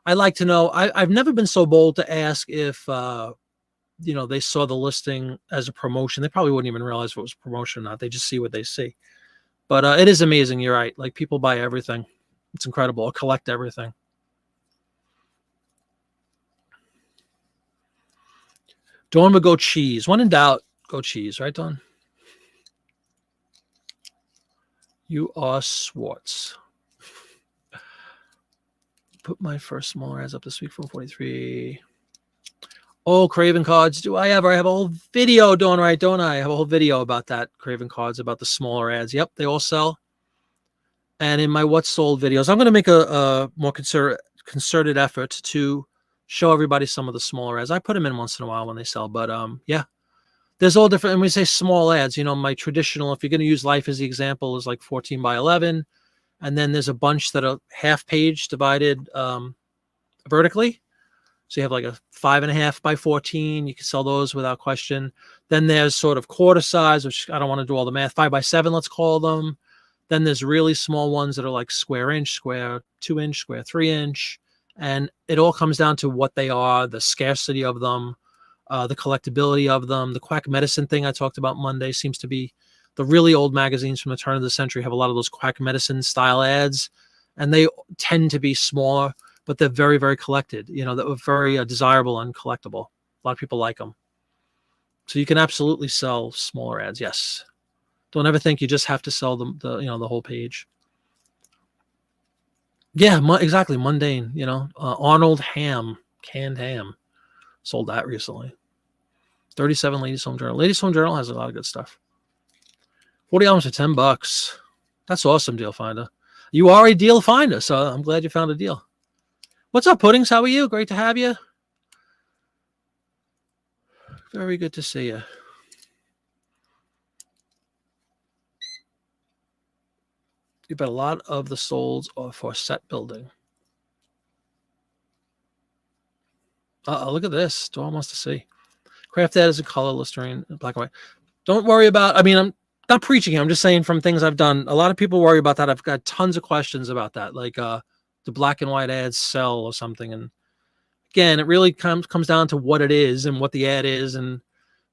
I like to know. I've never been so bold to ask if, they saw the listing as a promotion. They probably wouldn't even realize if it was a promotion or not. They just see what they see. But it is amazing. You're right. Like, people buy everything. It's incredible. Or collect everything. Dawn would go cheese. When in doubt, go cheese. Right, Dawn? You are Swartz. Put my first smaller ads up this week from 43. Oh, Craven cards. Do I ever? I have a whole video, Dawn, right? Don't I? I have a whole video about that, Craven cards, about the smaller ads. Yep, they all sell. And in my What's Sold videos, I'm going to make a more concerted effort to show everybody some of the smaller ads. I put them in once in a while when they sell. But yeah, there's all different. And we say small ads, my traditional, if you're going to use Life as the example, is like 14 by 11. And then there's a bunch that are half page divided vertically. So you have like a 5.5 by 14. You can sell those without question. Then there's sort of quarter size, which I don't want to do all the math. 5 by 7, let's call them. Then there's really small ones that are like square inch, square 2 inch, square 3 inch. And it all comes down to what they are, the scarcity of them, the collectability of them. The quack medicine thing I talked about Monday seems to be The really old magazines from the turn of the century have a lot of those quack medicine style ads, and they tend to be smaller, but they're very, very collected. That were very desirable and collectible. A lot of people like them. So you can absolutely sell smaller ads. Yes. Don't ever think you just have to sell the whole page. Yeah, exactly. Mundane. Arnold ham, canned ham, sold that recently. 37 Ladies Home Journal. Ladies Home Journal has a lot of good stuff. 40 albums for $10. That's awesome, Deal Finder. You are a deal finder, so I'm glad you found a deal. What's up, Puddings? How are you? Great to have you. Very good to see you. You bet a lot of the souls are for set building. Look at this. Dawn wants to see. Craft that as a color, Listerine, black and white. Don't worry about, I'm not preaching here. I'm just saying from things I've done. A lot of people worry about that. I've got tons of questions about that. Like the black and white ads sell or something. And again, it really comes down to what it is and what the ad is.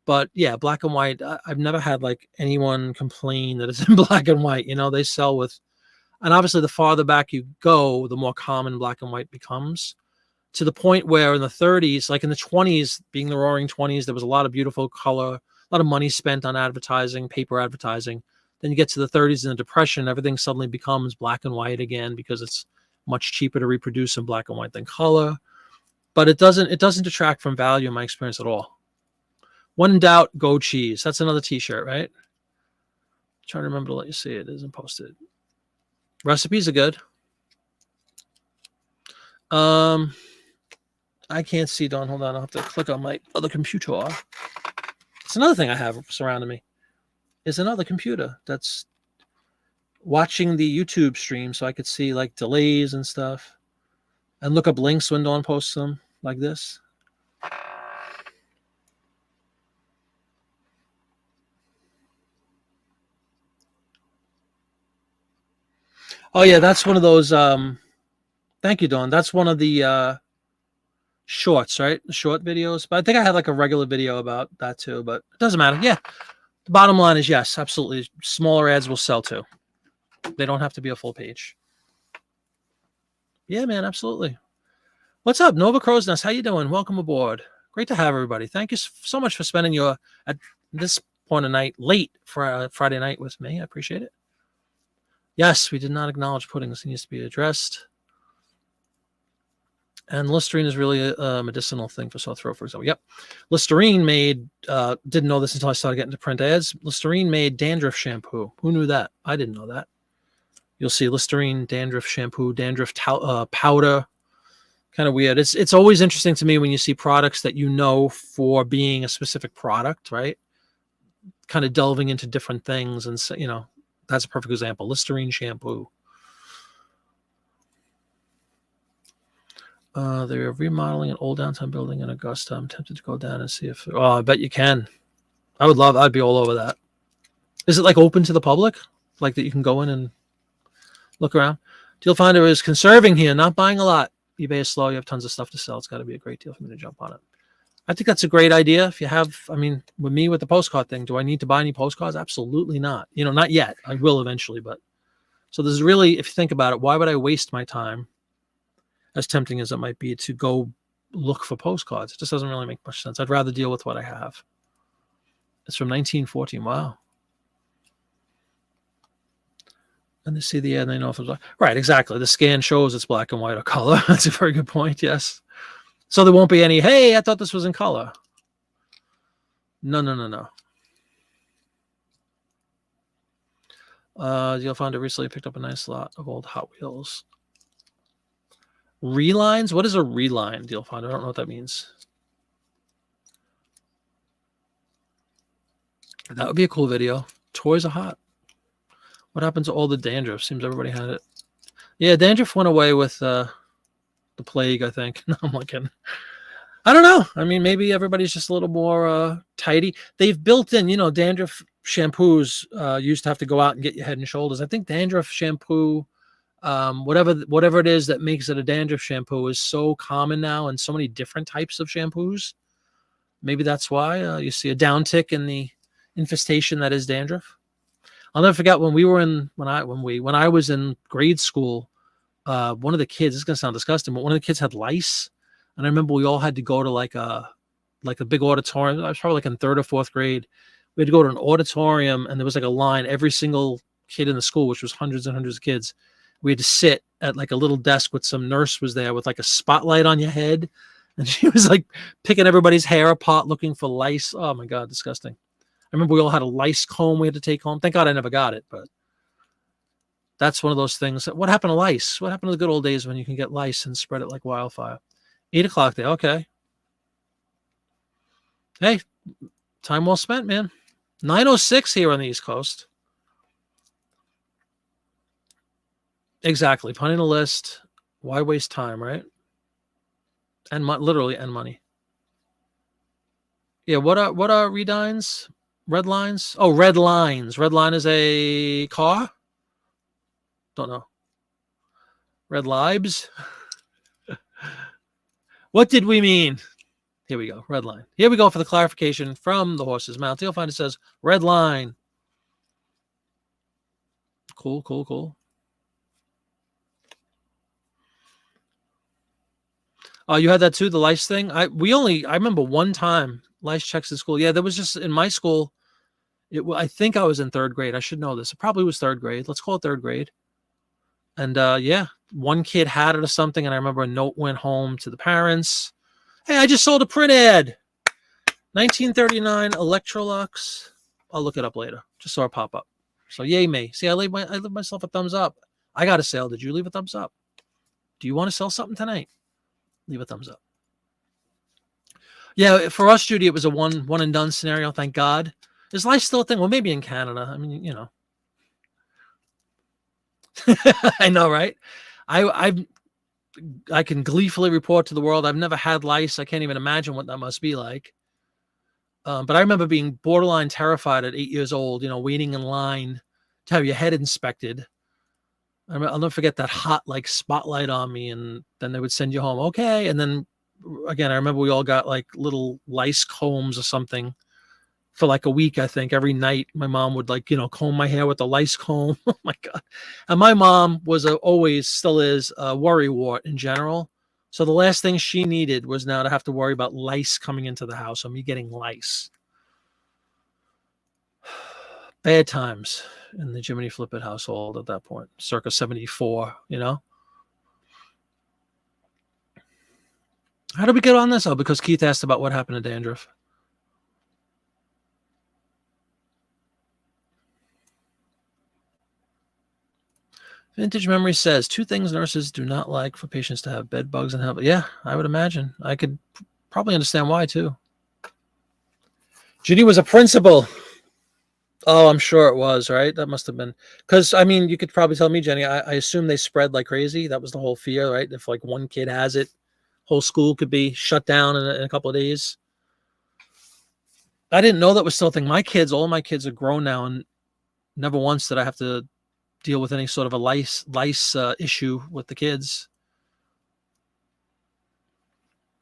But yeah, black and white, I've never had like anyone complain that it's in black and white. They sell with, and obviously the farther back you go, the more common black and white becomes, to the point where in the 30s, like in the 20s, being the roaring 20s, there was a lot of beautiful color, a lot of money spent on advertising, paper advertising. Then you get to the 30s and the Depression, everything suddenly becomes black and white again because it's much cheaper to reproduce in black and white than color. But it doesn't detract from value in my experience at all. When in doubt, go cheese. That's another t-shirt, right? I'm trying to remember to let you see it. It isn't posted. Recipes are good. I can't see, Dawn. Hold on. I'll have to click on my other computer. It's another thing I have surrounding me. Is another computer that's watching the YouTube stream so I could see like delays and stuff and look up links when Dawn posts them like this. Oh yeah, that's one of those. Thank you, Dawn. That's one of the shorts, right? The short videos. But I think I had like a regular video about that too. But it doesn't matter. Yeah, the bottom line is yes, absolutely. Smaller ads will sell too. They don't have to be a full page. Yeah, man, absolutely. What's up, Nova Crow's Nest? How you doing? Welcome aboard. Great to have everybody. Thank you so much for spending your at this point of night late for Friday night with me. I appreciate it. Yes, we did not acknowledge pudding. This needs to be addressed. And Listerine is really a medicinal thing for sore throat, for example. Yep. Listerine made, didn't know this until I started getting to print ads. Listerine made dandruff shampoo. Who knew that? I didn't know that. You'll see Listerine dandruff shampoo, dandruff powder. Kind of weird. It's always interesting to me when you see products that you know for being a specific product, right? Kind of delving into different things. And, that's a perfect example. Listerine shampoo. They're remodeling an old downtown building in Augusta. I'm tempted to go down and see if... Oh, I bet you can. I'd be all over that. Is it like open to the public? Like that you can go in and look around? Deal Finder is conserving here, not buying a lot. eBay is slow. You have tons of stuff to sell. It's got to be a great deal for me to jump on it. I think that's a great idea. If you have, with me with the postcard thing, do I need to buy any postcards? Absolutely not. Not yet. I will eventually, but so there's really, if you think about it, why would I waste my time, as tempting as it might be, to go look for postcards? It just doesn't really make much sense. I'd rather deal with what I have. It's from 1914. Wow. And they see the ad and they know if it's black. Right, exactly. The scan shows it's black and white or color. That's a very good point, yes. So there won't be any, hey, I thought this was in color. No. You'll find it recently picked up a nice lot of old Hot Wheels. Relines? What is a reline, Deal Finder? I don't know what that means. That would be a cool video. Toys are hot. What happened to all the dandruff? Seems everybody had it. Yeah, dandruff went away with the plague, I think. No, I'm looking. I don't know. Maybe everybody's just a little more tidy. They've built in, dandruff shampoos used to have to go out and get your Head and Shoulders. I think dandruff shampoo, whatever it is that makes it a dandruff shampoo, is so common now and so many different types of shampoos. Maybe that's why you see a downtick in the infestation that is dandruff. I'll never forget when I was in grade school. One of the kids, this is gonna sound disgusting, but one of the kids had lice, and I remember we all had to go to like a big auditorium. I was probably like in third or fourth grade. We had to go to an auditorium, and there was like a line. Every single kid in the school, which was hundreds and hundreds of kids, we had to sit at like a little desk with some nurse was there with like a spotlight on your head, and she was like picking everybody's hair apart looking for lice. Oh my God, disgusting. I remember we all had a lice comb we had to take home. Thank God I never got it, but that's one of those things. What happened to lice? What happened to the good old days when you can get lice and spread it like wildfire? 8 o'clock there. Okay. Hey, time well spent, man. 9:06 here on the East Coast. Exactly. Punting the list. Why waste time, right? And literally and money. Yeah. What are redines? Red lines? Oh, red lines. Red line is a car? Don't know. Red libs? What did we mean? Here we go. Red line. Here we go for the clarification from the horse's mouth. You'll find it says red line. Cool, cool, cool. Oh, you had that too, the lice thing? I remember one time lice checks in school. Yeah, there was just in my school. I think I was in third grade. I should know this. It probably was third grade. Let's call it third grade. And yeah, one kid had it or something. And I remember a note went home to the parents. Hey, I just sold a print ad. 1939 Electrolux. I'll look it up later. Just saw it pop up. So yay me. See, I leave myself a thumbs up. I got a sale. Did you leave a thumbs up? Do you want to sell something tonight? Leave a thumbs up. Yeah, for us, Judy, it was a one and done scenario. Thank God. Is life still a thing? Well, maybe in Canada. I mean, you know. I know, right? I can gleefully report to the world I've never had lice. I can't even imagine what that must be like. But I remember being borderline terrified at 8 years old, you know, waiting in line to have your head inspected. I'll never forget that hot like spotlight on me, and then they would send you home. Okay. And then again, I remember we all got like little lice combs or something for like a week. I think every night my mom would like, you know, comb my hair with a lice comb. Oh my God. And my mom was always still is a worrywart in general. So the last thing she needed was now to have to worry about lice coming into the house or me getting lice. Bad times in the Jiminy Flippett household at that point, circa 74, you know? How did we get on this? Oh, because Keith asked about what happened to dandruff. Vintage Memory says 2 things nurses do not like for patients to have bed bugs and help. Yeah, I would imagine. I could probably understand why too. Judy was a principal. Oh, I'm sure it was, right? That must have been because I mean, you could probably tell me, Jenny. I assume they spread like crazy. That was the whole fear, right? If like one kid has it, whole school could be shut down in a couple of days. I didn't know that was still a thing. All my kids are grown now, and never once did I have to deal with any sort of a lice issue with the kids.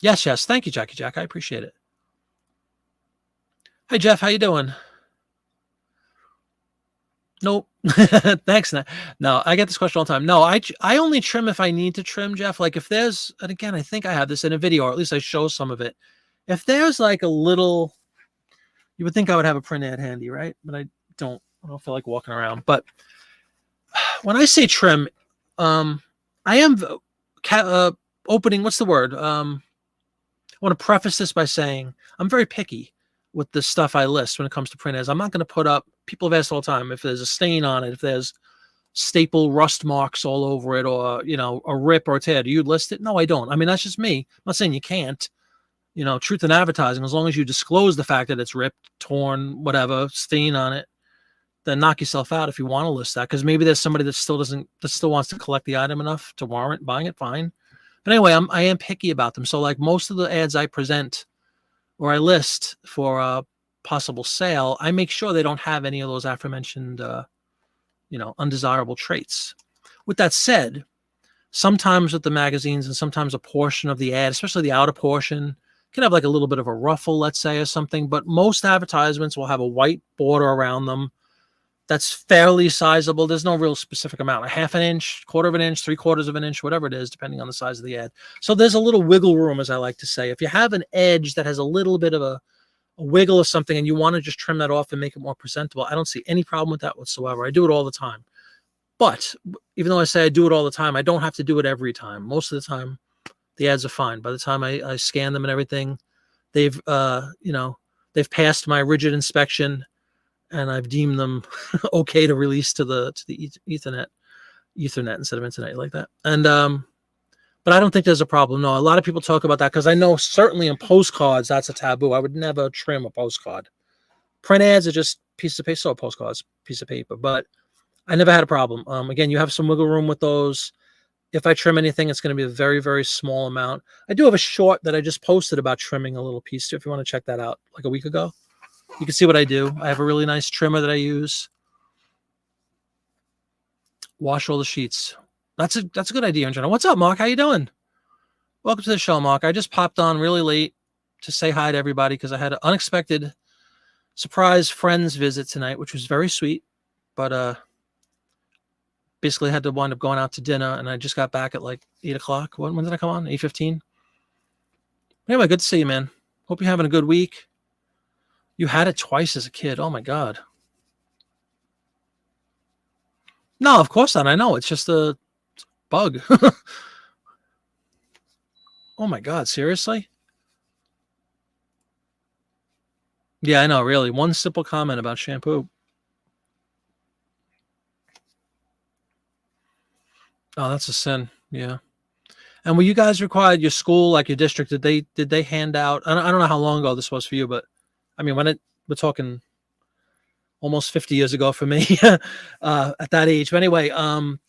Yes. Thank you, Jackie Jack. I appreciate it. Hey, Jeff, how you doing? Nope. Thanks. No, I get this question all the time. No, I only trim if I need to trim, Jeff. Like if there's, and again, I think I have this in a video, or at least I show some of it. If there's like a little, you would think I would have a print ad handy, right? But I don't feel like walking around. But when I say trim, I am opening, what's the word? I want to preface this by saying I'm very picky with the stuff I list when it comes to print ads. I'm not going to put up, people have asked all the time, if there's a stain on it, if there's staple rust marks all over it, or, you know, a rip or a tear, do you list it? No, I don't. I mean, that's just me. I'm not saying you can't, you know, truth in advertising, as long as you disclose the fact that it's ripped, torn, whatever, stain on it, then knock yourself out if you want to list that. Because maybe there's somebody that still wants to collect the item enough to warrant buying it, fine. But anyway, I am picky about them. So like most of the ads I present or I list for a possible sale, I make sure they don't have any of those aforementioned, you know, undesirable traits. With that said, sometimes with the magazines and sometimes a portion of the ad, especially the outer portion, can have like a little bit of a ruffle, let's say, or something. But most advertisements will have a white border around them, that's fairly sizable. There's no real specific amount, a half an inch, quarter of an inch, 3/4 of an inch, whatever it is, depending on the size of the ad. So there's a little wiggle room, as I like to say. If you have an edge that has a little bit of a wiggle or something and you want to just trim that off and make it more presentable, I don't see any problem with that whatsoever. I do it all the time. But even though I say I do it all the time, I don't have to do it every time. Most of the time, the ads are fine. By the time I scan them and everything, they've they've passed my rigid inspection, and I've deemed them okay to release to the Ethernet instead of internet, like that. And but I don't think there's a problem. No, a lot of people talk about that because I know certainly in postcards that's a taboo. I would never trim a postcard. Print ads are just pieces of paper. So postcards, piece of paper, but I never had a problem. Again, you have some wiggle room with those. If I trim anything, it's going to be a very, very small amount. I do have a short that I just posted about trimming a little piece too, if you want to check that out, like a week ago. You can see what I do. I have a really nice trimmer that I use. Wash all the sheets. That's a good idea in general. What's up, Mark? How you doing? Welcome to the show, Mark. I just popped on really late to say hi to everybody because I had an unexpected surprise friends visit tonight, which was very sweet. But basically had to wind up going out to dinner, and I just got back at like 8 o'clock. When did I come on? 8:15. Anyway, good to see you, man. Hope you're having a good week. You had it twice as a kid. Oh my God. No, of course not. I know. It's just a bug. Oh my God. Seriously? Yeah, I know. Really. One simple comment about shampoo. Oh, that's a sin. Yeah. And were you guys required, your school, like your district, did they hand out, I don't know how long ago this was for you, but I mean, we're talking almost 50 years ago for me at that age. But anyway,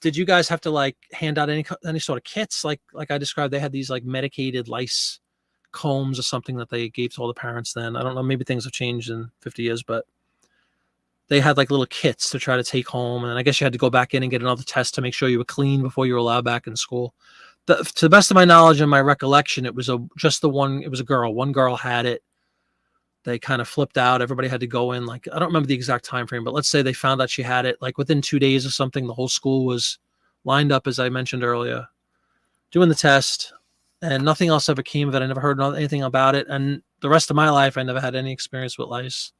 did you guys have to like hand out any sort of kits? Like I described, they had these like medicated lice combs or something that they gave to all the parents then. I don't know, maybe things have changed in 50 years, but they had like little kits to try to take home. And I guess you had to go back in and get another test to make sure you were clean before you were allowed back in school. To the best of my knowledge and my recollection, it was just the one. It was a girl. One girl had it. They kind of flipped out. Everybody had to go in. Like, I don't remember the exact time frame, but let's say they found out she had it. Like within 2 days or something, the whole school was lined up, as I mentioned earlier, doing the test, and nothing else ever came of it. I never heard anything about it, and the rest of my life, I never had any experience with lice.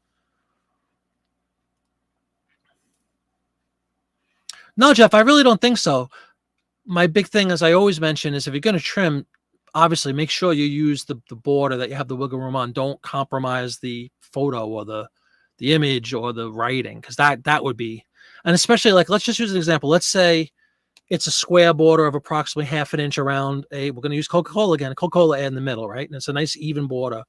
No, Jeff, I really don't think so. My big thing, as I always mention, is if you're going to trim, obviously make sure you use the border that you have the wiggle room on. Don't compromise the photo or the image or the writing, because that would be, and especially like, let's just use an example. Let's say it's a square border of approximately half an inch around we're going to use Coca-Cola again, a Coca-Cola ad in the middle, right? And it's a nice even border.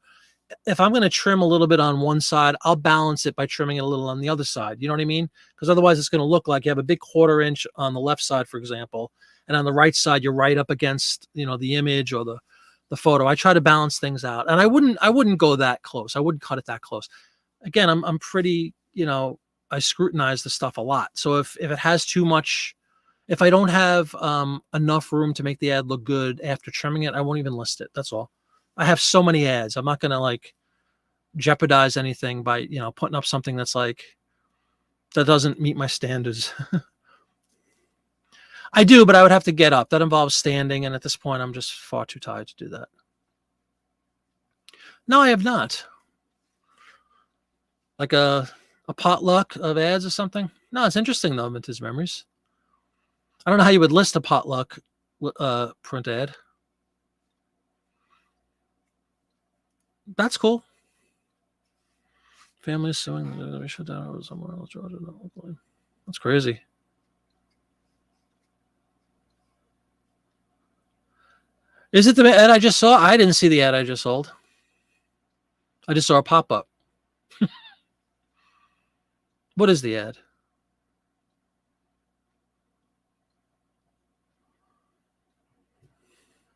If I'm going to trim a little bit on one side, I'll balance it by trimming it a little on the other side. You know what I mean? Because otherwise it's going to look like you have a big 1/4 inch on the left side, for example, and on the right side, you're right up against, the image or the photo. I try to balance things out, and I wouldn't go that close. I wouldn't cut it that close. Again, I'm pretty, I scrutinize the stuff a lot. So if it has too much, if I don't have enough room to make the ad look good after trimming it, I won't even list it. That's all. I have so many ads. I'm not going to like jeopardize anything by, putting up something that's like, that doesn't meet my standards. I do, but I would have to get up. That involves standing. And at this point, I'm just far too tired to do that. No, I have not. Like a potluck of ads or something. No, it's interesting though, Vintage Memories. I don't know how you would list a potluck print ad. That's cool. Family suing. We shut down somewhere else. Georgia. That's crazy. Is it the ad I just saw? I didn't see the ad I just sold. I just saw a pop-up. What is the ad?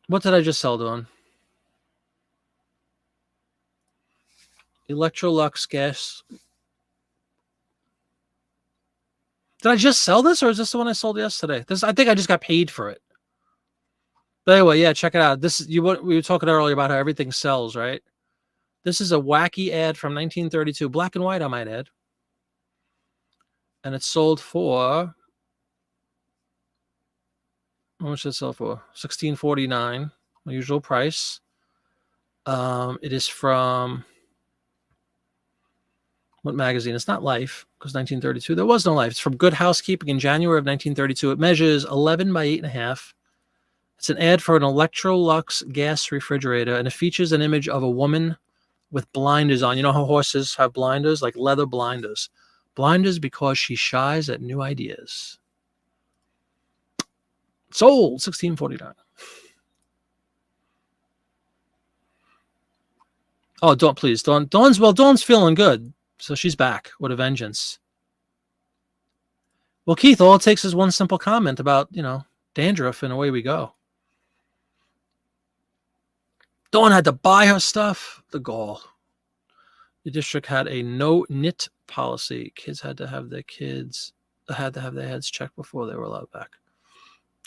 What did I just sell, Dawn? Electrolux gas. Did I just sell this, or is this the one I sold yesterday? I think I just got paid for it. But anyway, yeah, check it out. This is we were talking earlier about how everything sells, right? This is a wacky ad from 1932, black and white, I might add. And it sold for, how much did it sell for? $16.49, my usual price. It is from what magazine? It's not Life, because 1932. There was no Life. It's from Good Housekeeping in January of 1932. It measures 11 by 8.5. It's an ad for an Electrolux gas refrigerator, and it features an image of a woman with blinders on. You know how horses have blinders? Like leather blinders. Blinders because she shies at new ideas. Sold $16.49. Oh, Dawn, please. Dawn's feeling good. So she's back with a vengeance. Well, Keith, all it takes is one simple comment about, dandruff, and away we go. Dawn had to buy her stuff. The gall. The district had a no knit policy. Kids had to have their heads checked before they were allowed back.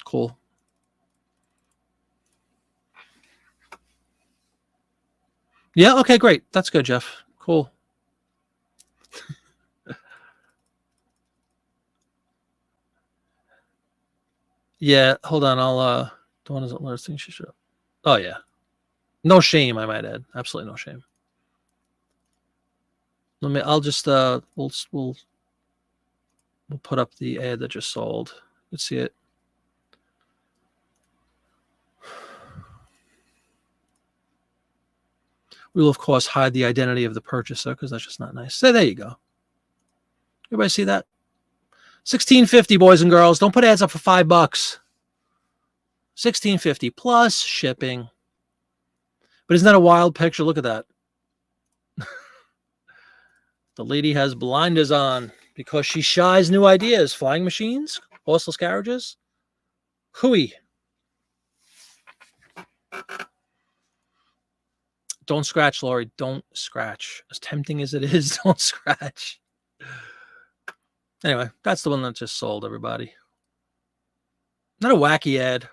Cool. Yeah, okay, great. That's good, Jeff. Cool. Yeah, hold on. Dawn doesn't let us think she should. Oh yeah. No shame, I might add. Absolutely no shame. I'll just we'll put up the ad that just sold. Let's see it. We will, of course, hide the identity of the purchaser because that's just not nice. So there you go. Everybody see that? $16.50, boys and girls. Don't put ads up for $5. $16.50 plus shipping. But isn't that a wild picture? Look at that. The lady has blinders on because she shies new ideas. Flying machines, horseless carriages. Hooey. Don't scratch, Lori. Don't scratch. As tempting as it is, don't scratch. Anyway, that's the one that just sold, everybody. Not a wacky ad.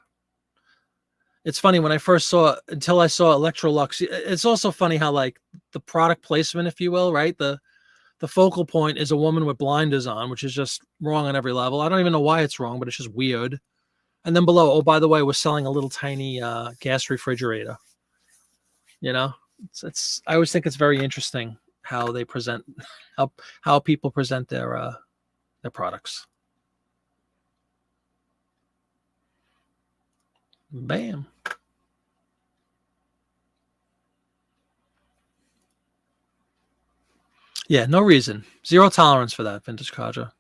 It's funny, when I first saw, until I saw Electrolux, it's also funny how, like, the product placement, if you will, right? The focal point is a woman with blinders on, which is just wrong on every level. I don't even know why it's wrong, but it's just weird. And then below, oh, by the way, we're selling a little tiny gas refrigerator. It's I always think it's very interesting how they present, how people present their products. Bam. Yeah, no reason. Zero tolerance for that, Vintage Kaja.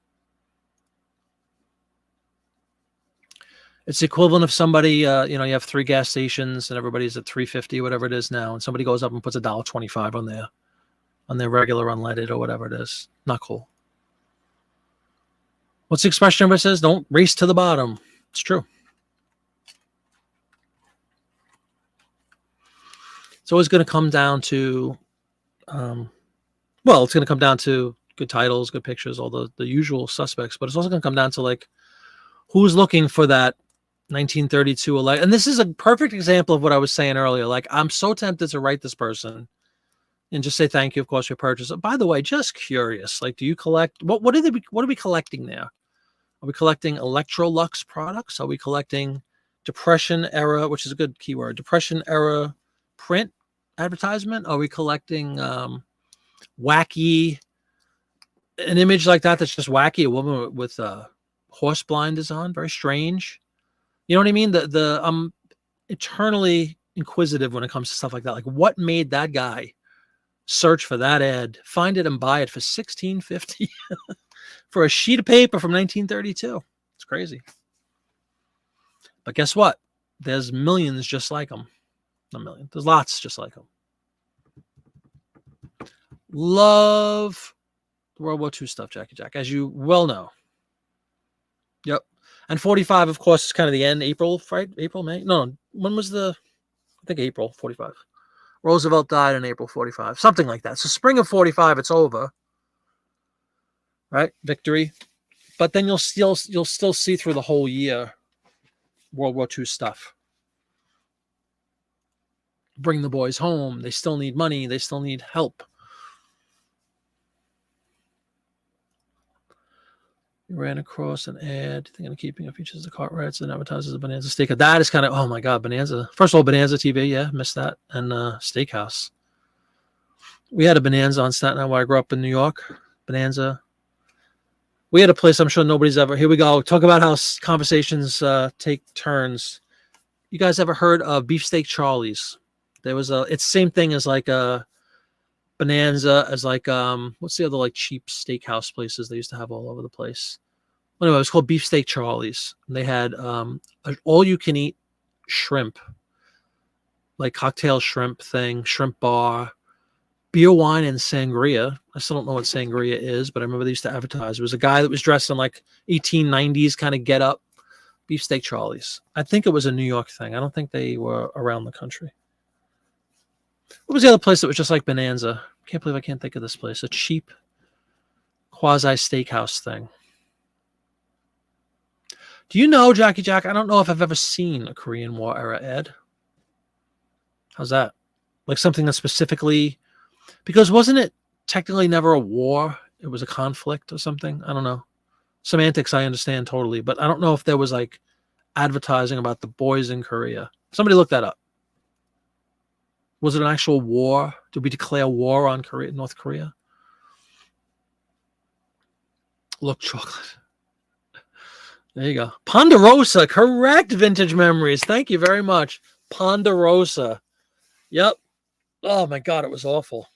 It's the equivalent of somebody, you have 3 gas stations and everybody's at $3.50, whatever it is now, and somebody goes up and puts $1.25 on their regular unleaded or whatever it is. Not cool. What's the expression everybody says? Don't race to the bottom. It's true. It's always going to come down to, it's going to come down to good titles, good pictures, all the usual suspects, but it's also going to come down to, like, who's looking for that 1932 elect. And this is a perfect example of what I was saying earlier. Like, I'm so tempted to write this person and just say thank you, of course, for your purchase. By the way, just curious, like, do you collect, what are we collecting there? Are we collecting Electrolux products? Are we collecting Depression era, which is a good keyword, Depression era print advertisement? Are we collecting wacky, an image like that's just wacky, a woman with horse blinders on, very strange. You know what I mean? I'm eternally inquisitive when it comes to stuff like that. Like, what made that guy search for that ad, find it, and buy it for $16.50 for a sheet of paper from 1932? It's crazy. But guess what? There's millions just like them. Not million. There's lots just like them. Love World War II stuff, Jackie Jack, as you well know. Yep. And 45, of course, is kind of the end. April, right? April, May? No, when was I think April 45. Roosevelt died in April 45. Something like that. So spring of 45, it's over. Right? Victory. But then you'll still see through the whole year World War II stuff. Bring the boys home. They still need money. They still need help. You ran across an ad thinking of keeping it features the Cartwrights and advertises a Bonanza Steakhouse. That is kind of, oh my God, Bonanza. First of all, Bonanza TV, yeah, missed that. And Steakhouse. We had a Bonanza on Staten Island where I grew up in New York. Bonanza. We had a place I'm sure nobody's ever. Here we go. Talk about how conversations take turns. You guys ever heard of Beefsteak Charlie's? There was a. It's the same thing as like a Bonanza, as like what's the other like cheap steakhouse places they used to have all over the place. Anyway, it was called Beefsteak Charlie's. And they had an all-you-can-eat shrimp, like cocktail shrimp thing, shrimp bar, beer, wine, and sangria. I still don't know what sangria is, but I remember they used to advertise. It was a guy that was dressed in like 1890s kind of get up. Beefsteak Charlie's. I think it was a New York thing. I don't think they were around the country. What was the other place that was just like Bonanza? Can't believe I can't think of this place. A cheap quasi steakhouse thing. Do you know, Jackie Jack? I don't know if I've ever seen a Korean War era ad. How's that? Like something that specifically, because wasn't it technically never a war? It was a conflict or something. I don't know. Semantics, I understand totally, but I don't know if there was like advertising about the boys in Korea. Somebody look that up. Was it an actual war? Did we declare war on Korea, North Korea? Look, chocolate. There you go. Ponderosa, correct. Vintage memories. Thank you very much. Ponderosa. Yep. Oh my God, it was awful.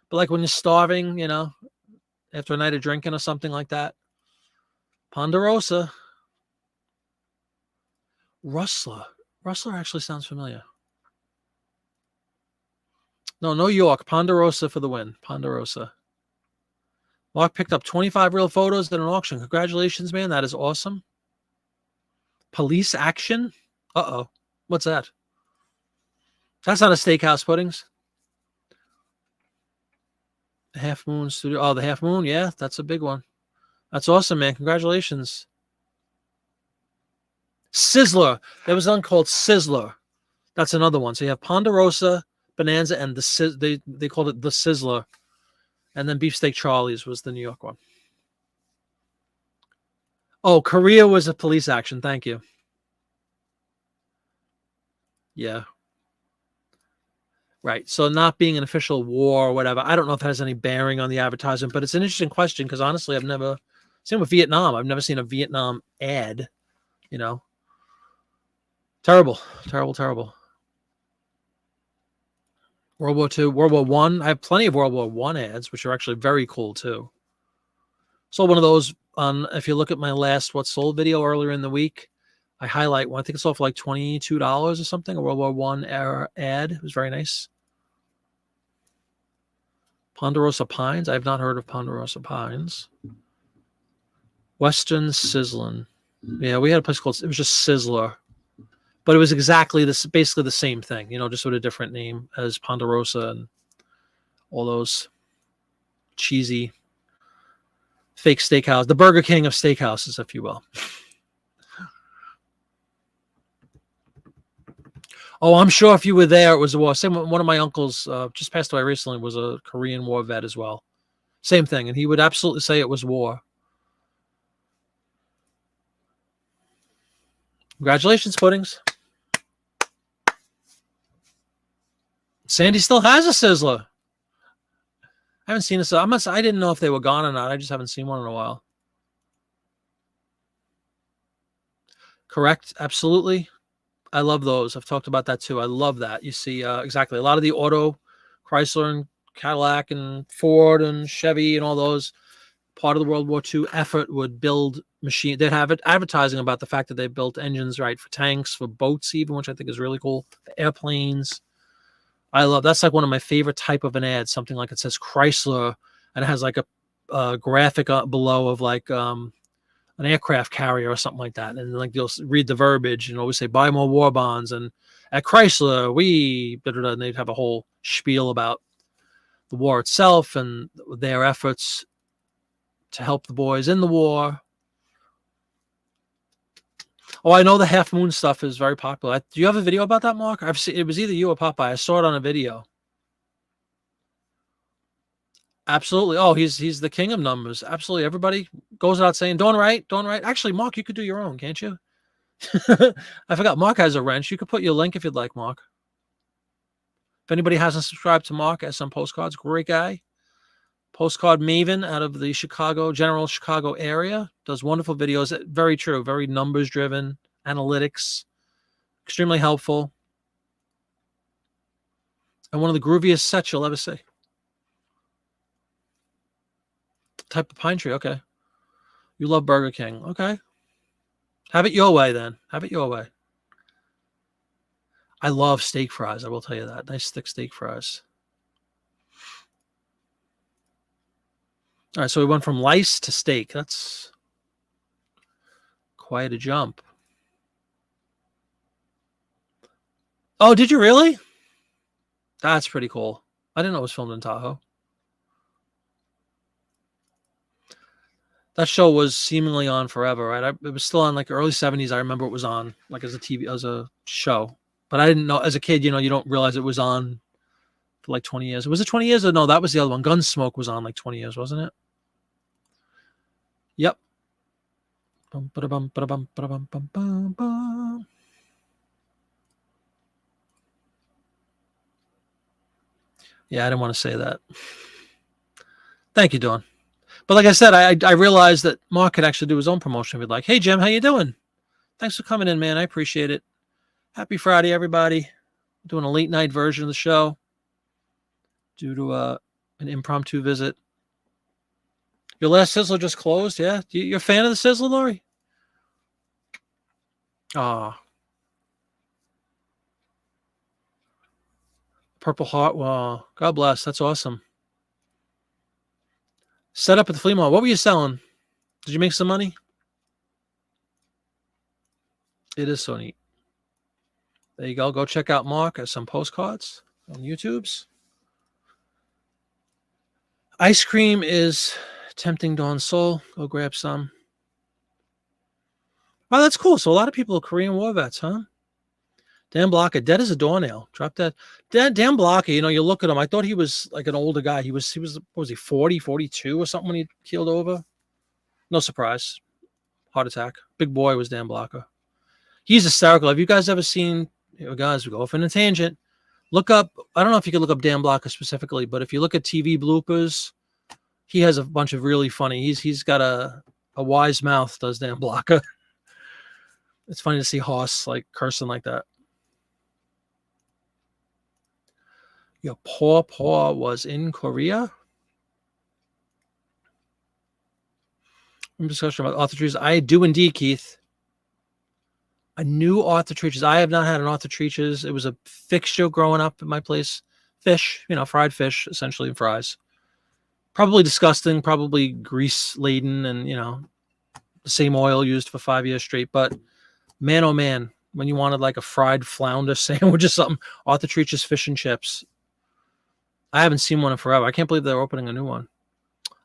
But like when you're starving, you know, after a night of drinking or something like that. Ponderosa. Rustler. Rustler actually sounds familiar. No, New York. Ponderosa for the win. Ponderosa. Mark picked up 25 real photos at an auction. Congratulations, man. That is awesome. Police action? Uh-oh. What's that? That's not a steakhouse, Puddings. The Half Moon Studio. Oh, the Half Moon. Yeah, that's a big one. That's awesome, man. Congratulations. Sizzler. There was one called Sizzler. That's another one. So you have Ponderosa, Bonanza, and they called it the Sizzler. And then Beefsteak Charlie's was the New York one. Oh, Korea was a police action. Thank you. Yeah. Right. So not being an official war or whatever, I don't know if that has any bearing on the advertisement, but it's an interesting question because honestly, I've never seen with Vietnam. I've never seen a Vietnam ad, you know. Terrible, terrible, terrible. World War II, World War I. I have plenty of World War I ads, which are actually very cool too. So one of those on, if you look at my last What Sold video earlier in the week, I highlight one. I think it's all for like $22 or something, a World War I era ad. It was very nice. Ponderosa Pines. I have not heard of Ponderosa Pines. Western Sizzlin'. Yeah, we had a place called, it was just Sizzler. But it was exactly this, basically the same thing, you know, just with a different name as Ponderosa and all those cheesy fake steakhouse, the Burger King of steakhouses, if you will. Oh, I'm sure if you were there, it was a war. Same, one of my uncles just passed away recently, was a Korean War vet as well. Same thing, and he would absolutely say it was war. Congratulations, Puddings. Sandy still has a Sizzler. I haven't seen a. I didn't know if they were gone or not. I just haven't seen one in a while. Correct. Absolutely. I love those. I've talked about that too. I love that. You see, exactly. A lot of the auto, Chrysler and Cadillac and Ford and Chevy and all those, part of the World War II effort would build machine. They'd have it advertising about the fact that they built engines, right, for tanks, for boats even, which I think is really cool, for airplanes. I love, that's like one of my favorite type of an ad, something like it says Chrysler and it has like a graphic below of like an aircraft carrier or something like that. And like you'll read the verbiage and always say, buy more war bonds. And at Chrysler, and they'd have a whole spiel about the war itself and their efforts to help the boys in the war. Oh, I know the Half Moon stuff is very popular. Do you have a video about that, Mark? I've seen, it was either you or Popeye. I saw it on a video. Absolutely. Oh, he's the king of numbers. Absolutely. Everybody goes out saying, "Don't write, don't write." Actually, Mark, you could do your own, can't you? I forgot. Mark has a wrench. You could put your link if you'd like, Mark. If anybody hasn't subscribed to Mark, has some postcards. Great guy. Postcard maven out of the general Chicago area. Does wonderful videos. Very true. Very numbers driven. Analytics. Extremely helpful. And one of the grooviest sets you'll ever see. Type of pine tree. Okay. You love Burger King. Okay. Have it your way then. Have it your way. I love steak fries. I will tell you that. Nice thick steak fries. All right. So we went from lice to steak. That's quite a jump. Oh, did you really? That's pretty cool. I didn't know it was filmed in Tahoe. That show was seemingly on forever, right? It was still on like early 70s. I remember it was on like as a show. But I didn't know as a kid, you don't realize it was on for like 20 years. Was it 20 years? Or no, that was the other one. Gunsmoke was on like 20 years, wasn't it? Yep. Yeah, I didn't want to say that. Thank you, Dawn. But like I said, I realized that Mark could actually do his own promotion. He'd like, "Hey, Jim, how you doing? Thanks for coming in, man. I appreciate it. Happy Friday, everybody. Doing a late night version of the show due to an impromptu visit. Your last Sizzler just closed, yeah? You're a fan of the Sizzler, Lori? Ah, Purple Heart. Wow, God bless. That's awesome. Set up at the flea market. What were you selling? Did you make some money? It is so neat. There you go. Go check out Mark as some postcards on YouTube's. Ice cream is tempting Dawn's soul. Go grab some. Oh, that's cool. So a lot of people are Korean War vets, huh? Dan Blocker, dead as a doornail. Drop dead. Dan Blocker, you look at him. I thought he was like an older guy. He was what was he, 40, 42 or something when he keeled over? No surprise. Heart attack. Big boy was Dan Blocker. He's hysterical. Have you guys ever seen, guys, we go off on a tangent. Look up, I don't know if you can look up Dan Blocker specifically, but if you look at TV bloopers, he has a bunch of really funny. He's got a wise mouth, does Dan Blocker. It's funny to see Hoss like cursing like that. Your paw was in Korea. I'm discussing about Arthur Treacher's. I do indeed, Keith. A new Arthur Treacher's. I have not had an Arthur Treacher's. It was a fixture growing up at my place. Fish, fried fish, essentially in fries. Probably disgusting, probably grease laden, and the same oil used for 5 years straight. But man, oh man, when you wanted like a fried flounder sandwich or something, Arthur Treacher's fish and chips. I haven't seen one in forever. I can't believe they're opening a new one.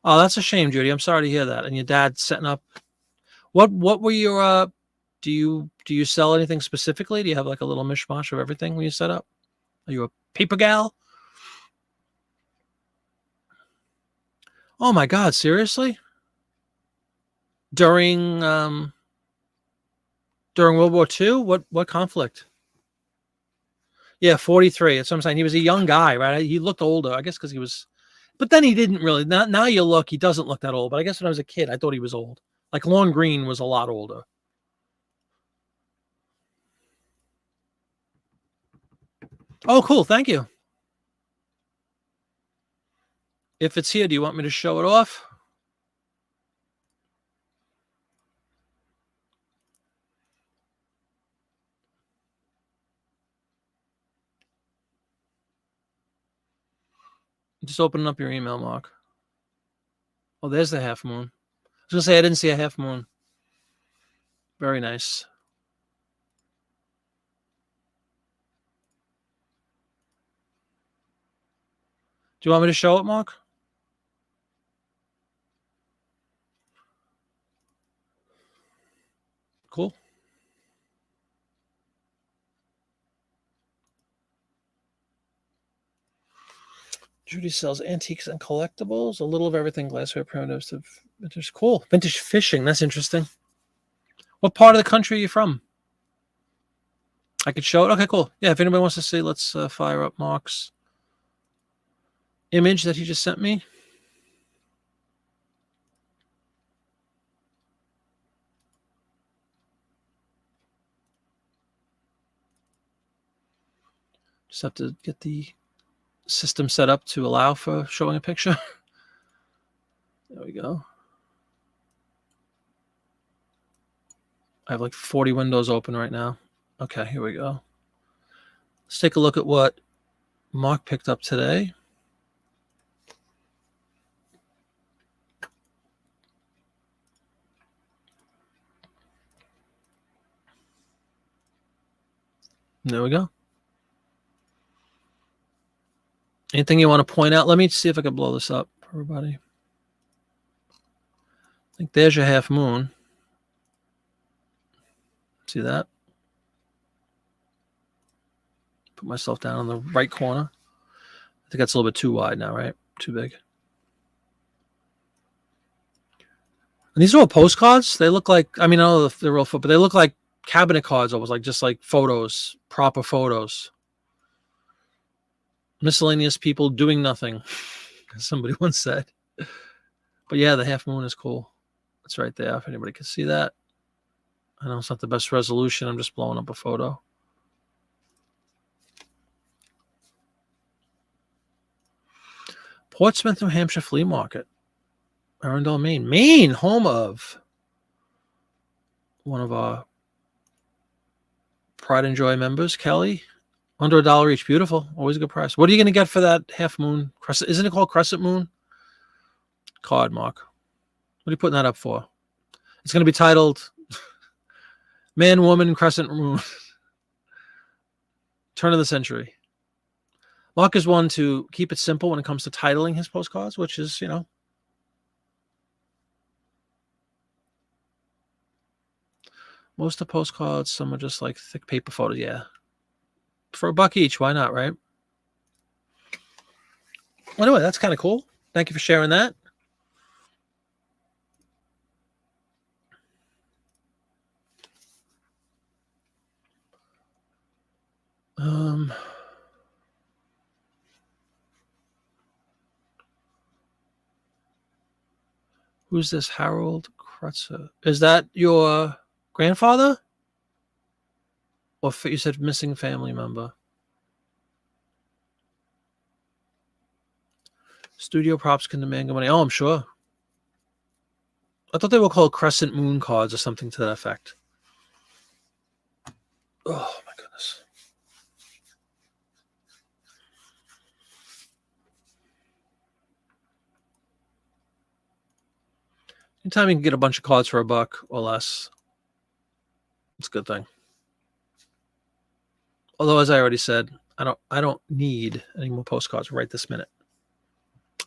Oh, that's a shame, Judy. I'm sorry to hear that. And your dad setting up. What were your do you sell anything specifically? Do you have like a little mishmash of everything when you set up? Are you a paper gal? Oh my God, seriously? During World War II? What conflict? Yeah, 43. That's what I'm saying. He was a young guy, right? He looked older, I guess, because he was. But then he didn't really. Now you look, he doesn't look that old. But I guess when I was a kid, I thought he was old. Like Lon Green was a lot older. Oh, cool. Thank you. If it's here, do you want me to show it off? Just opening up your email, Mark. Oh, there's the half moon. I was going to say I didn't see a half moon. Very nice. Do you want me to show it, Mark? Cool. Judy sells antiques and collectibles, a little of everything, glassware, primitives to vintage. Cool. Vintage fishing. That's interesting. What part of the country are you from? I could show it. Okay, cool. Yeah, if anybody wants to see, let's fire up Mark's image that he just sent me. Just have to get the system set up to allow for showing a picture. There we go. I have like 40 windows open right now. Okay, here we go. Let's take a look at what Mark picked up today. There we go. Anything you want to point out? Let me see if I can blow this up for everybody. I think there's your half moon. See that? Put myself down in the right corner. I think that's a little bit too wide now, right? Too big. And these are all postcards. They look like, I mean, I don't know if they're real, but they look like cabinet cards, almost like just like photos, proper photos. Miscellaneous people doing nothing, as somebody once said. But yeah, the half moon is cool. It's right there if anybody can see that. I know it's not the best resolution. I'm just blowing up a photo. Portsmouth, New Hampshire Flea Market. Arundel, Maine. Maine, home of one of our Pride and Joy members, Kelly. Under $1 each. Beautiful. Always a good price. What are you going to get for that half moon? Crescent? Isn't it called Crescent Moon? Card, Mark. What are you putting that up for? It's going to be titled Man, Woman, Crescent Moon. Turn of the century. Mark is one to keep it simple when it comes to titling his postcards, which is, you know. Most of the postcards, some are just like thick paper photos. Yeah. For $1 each, why not, right? Well, anyway, that's kind of cool. Thank you for sharing that. Who's this? Harold Krutzer. Is that your grandfather? Or you said missing family member? Studio props can demand good money. Oh, I'm sure. I thought they were called Crescent Moon cards or something to that effect. Oh, my goodness. Anytime you can get a bunch of cards for $1 or less, it's a good thing. Although, as I already said, I don't need any more postcards right this minute.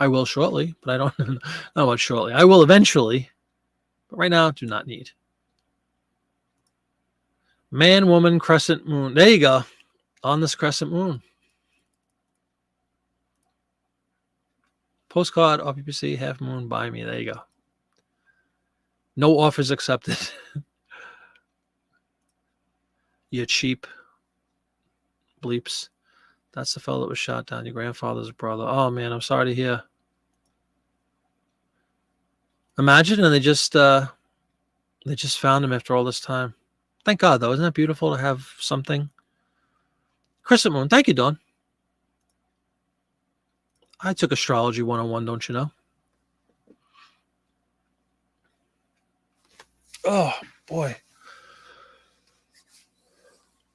I will shortly, but I don't know about shortly. I will eventually, but right now, do not need. Man, woman, crescent moon. There you go. On this crescent moon. Postcard, RPPC, half moon, buy me. There you go. No offers accepted. You cheap bleeps. That's the fellow that was shot down. Your grandfather's brother. Oh, man, I'm sorry to hear. Imagine, and they just found him after all this time. Thank God, though. Isn't that beautiful to have something? Crescent moon. Thank you, Dawn. I took astrology 101, don't you know? Oh, boy.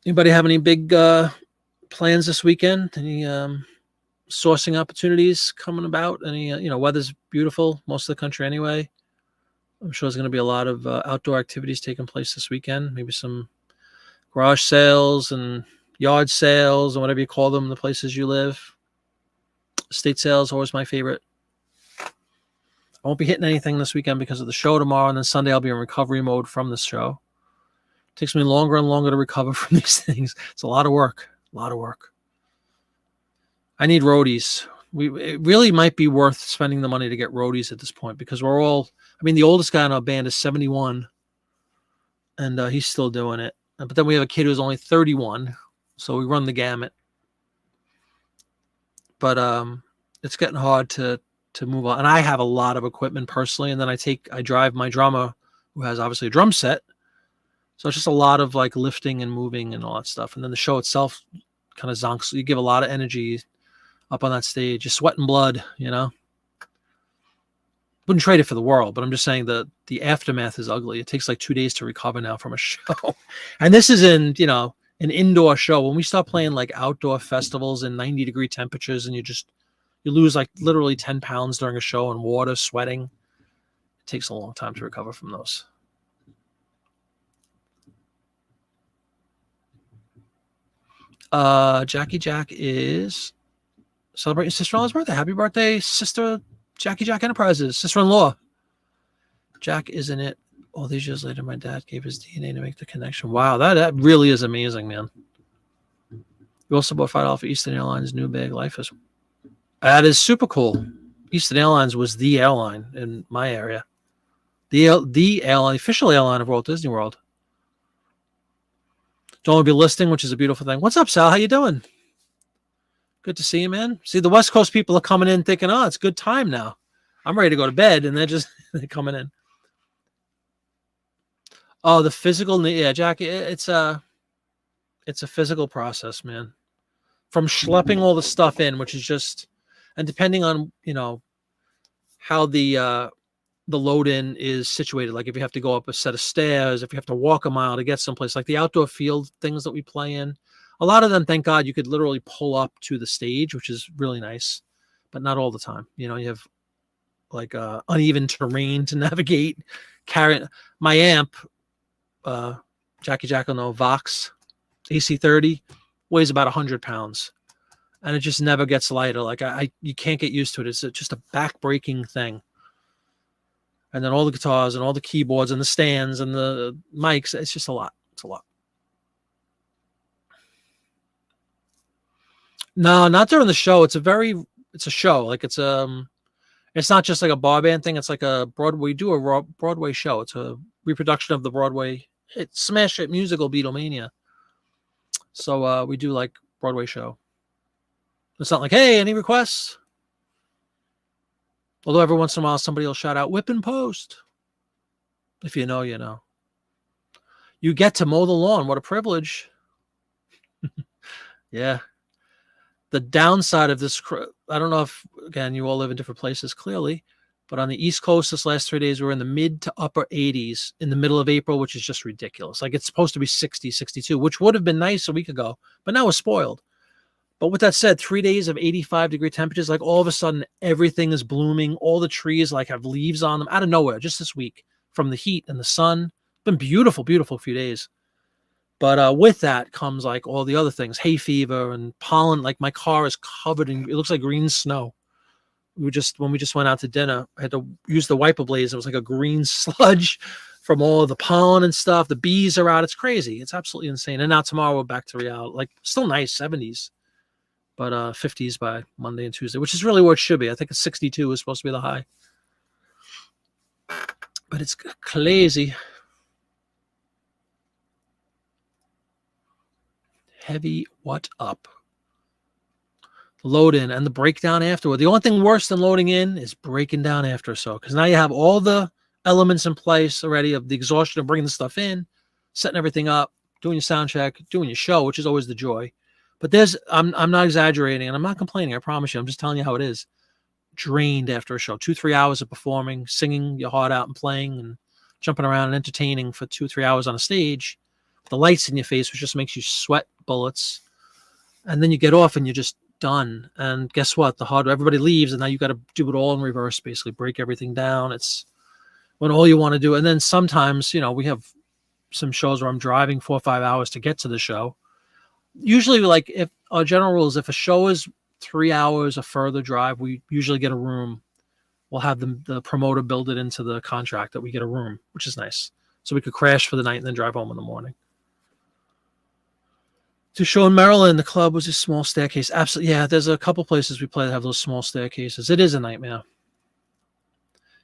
Anybody have any big plans this weekend? Any sourcing opportunities coming about? Any, weather's beautiful, most of the country anyway. I'm sure there's going to be a lot of outdoor activities taking place this weekend. Maybe some garage sales and yard sales and whatever you call them, the places you live. Estate sales, always my favorite. I won't be hitting anything this weekend because of the show tomorrow, and then Sunday I'll be in recovery mode from this show. It takes me longer and longer to recover from these things. It's a lot of work. A lot of work. I need roadies. It really might be worth spending the money to get roadies at this point, because we're all, I mean, the oldest guy in our band is 71 and he's still doing it. But then we have a kid who's only 31. So we run the gamut. But it's getting hard to move on. And I have a lot of equipment personally. And then I drive my drummer, who has obviously a drum set. So it's just a lot of like lifting and moving and all that stuff. And then the show itself kind of zonks. You give a lot of energy up on that stage. You sweat and blood, you know. Wouldn't trade it for the world, but I'm just saying the aftermath is ugly. It takes like 2 days to recover now from a show. And this is in, you know, an indoor show. When we start playing like outdoor festivals in 90-degree temperatures and you lose like literally 10 pounds during a show in water, sweating, it takes a long time to recover from those. Jackie Jack is celebrating sister-in-law's birthday. Happy birthday, sister Jackie Jack Enterprises, sister-in-law. Jack is in it. All these years later, my dad gave his DNA to make the connection. Wow, that really is amazing, man. We also bought $5 for Eastern Airlines new bag. Life is, that is super cool. Eastern Airlines was the airline in my area. The airline, official airline of Walt Disney World. Don't be listing, which is a beautiful thing. What's up, Sal? How you doing? Good to see you, man. See, the West Coast people are coming in thinking, oh, it's good time now. I'm ready to go to bed, and they're coming in. Oh, the physical, yeah, Jackie, it's a physical process, man. From schlepping all the stuff in, which is just, and depending on, you know, how the load in is situated. Like if you have to go up a set of stairs, if you have to walk a mile to get someplace, like the outdoor field things that we play in. A lot of them, thank God, you could literally pull up to the stage, which is really nice, but not all the time. You know, you have like uneven terrain to navigate. Carrying my amp, Jackie Jack will know, Vox AC30, weighs about 100 pounds, and it just never gets lighter. Like you can't get used to it. It's just a back-breaking thing. And then all the guitars and all the keyboards and the stands and the mics, it's just a lot. It's a lot. No, not during the show. It's a show. Like it's not just like a bar band thing. It's like a Broadway. We do a Broadway show. It's a reproduction of the Broadway smash hit musical Beatlemania. So we do like Broadway show. It's not like, hey, any requests? Although every once in a while somebody will shout out whip and post. If you know, you know. You get to mow the lawn. What a privilege. Yeah. The downside of this, I don't know if, again, you all live in different places clearly, but on the East Coast this last 3 days, we're in the mid to upper 80s in the middle of April, which is just ridiculous. Like it's supposed to be 60, 62, which would have been nice a week ago, but now we're spoiled. But with that said, 3 days of 85-degree temperatures, like all of a sudden everything is blooming. All the trees like have leaves on them out of nowhere just this week from the heat and the sun. It's been beautiful, beautiful few days. But with that comes like all the other things, hay fever and pollen. Like my car is covered in, it looks like green snow. When we just went out to dinner, I had to use the wiper blades. It was like a green sludge from all the pollen and stuff. The bees are out. It's crazy. It's absolutely insane. And now tomorrow we're back to reality. Like still nice 70s, but 50s by Monday and Tuesday, which is really where it should be. I think it's 62 is supposed to be the high. But it's crazy. Heavy what up? Load in and the breakdown afterward. The only thing worse than loading in is breaking down after so, because now you have all the elements in place already of the exhaustion of bringing the stuff in, setting everything up, doing your sound check, doing your show, which is always the joy. But I'm not exaggerating and I'm not complaining. I promise you. I'm just telling you how it is. Drained after a show, 2-3 hours of performing, singing your heart out and playing and jumping around and entertaining for 2-3 hours on a stage. The lights in your face, which just makes you sweat bullets. And then you get off and you're just done. And guess what? Everybody leaves and now you got to do it all in reverse, basically break everything down. It's when all you want to do. And then sometimes, you know, we have some shows where I'm driving 4 or 5 hours to get to the show. Usually like if our general rule is if a show is 3 hours a further drive, we usually get a room. We'll have the promoter build it into the contract that we get a room, which is nice. So we could crash for the night and then drive home in the morning. To show in Maryland, the club was a small staircase. Absolutely. Yeah, there's a couple places we play that have those small staircases. It is a nightmare.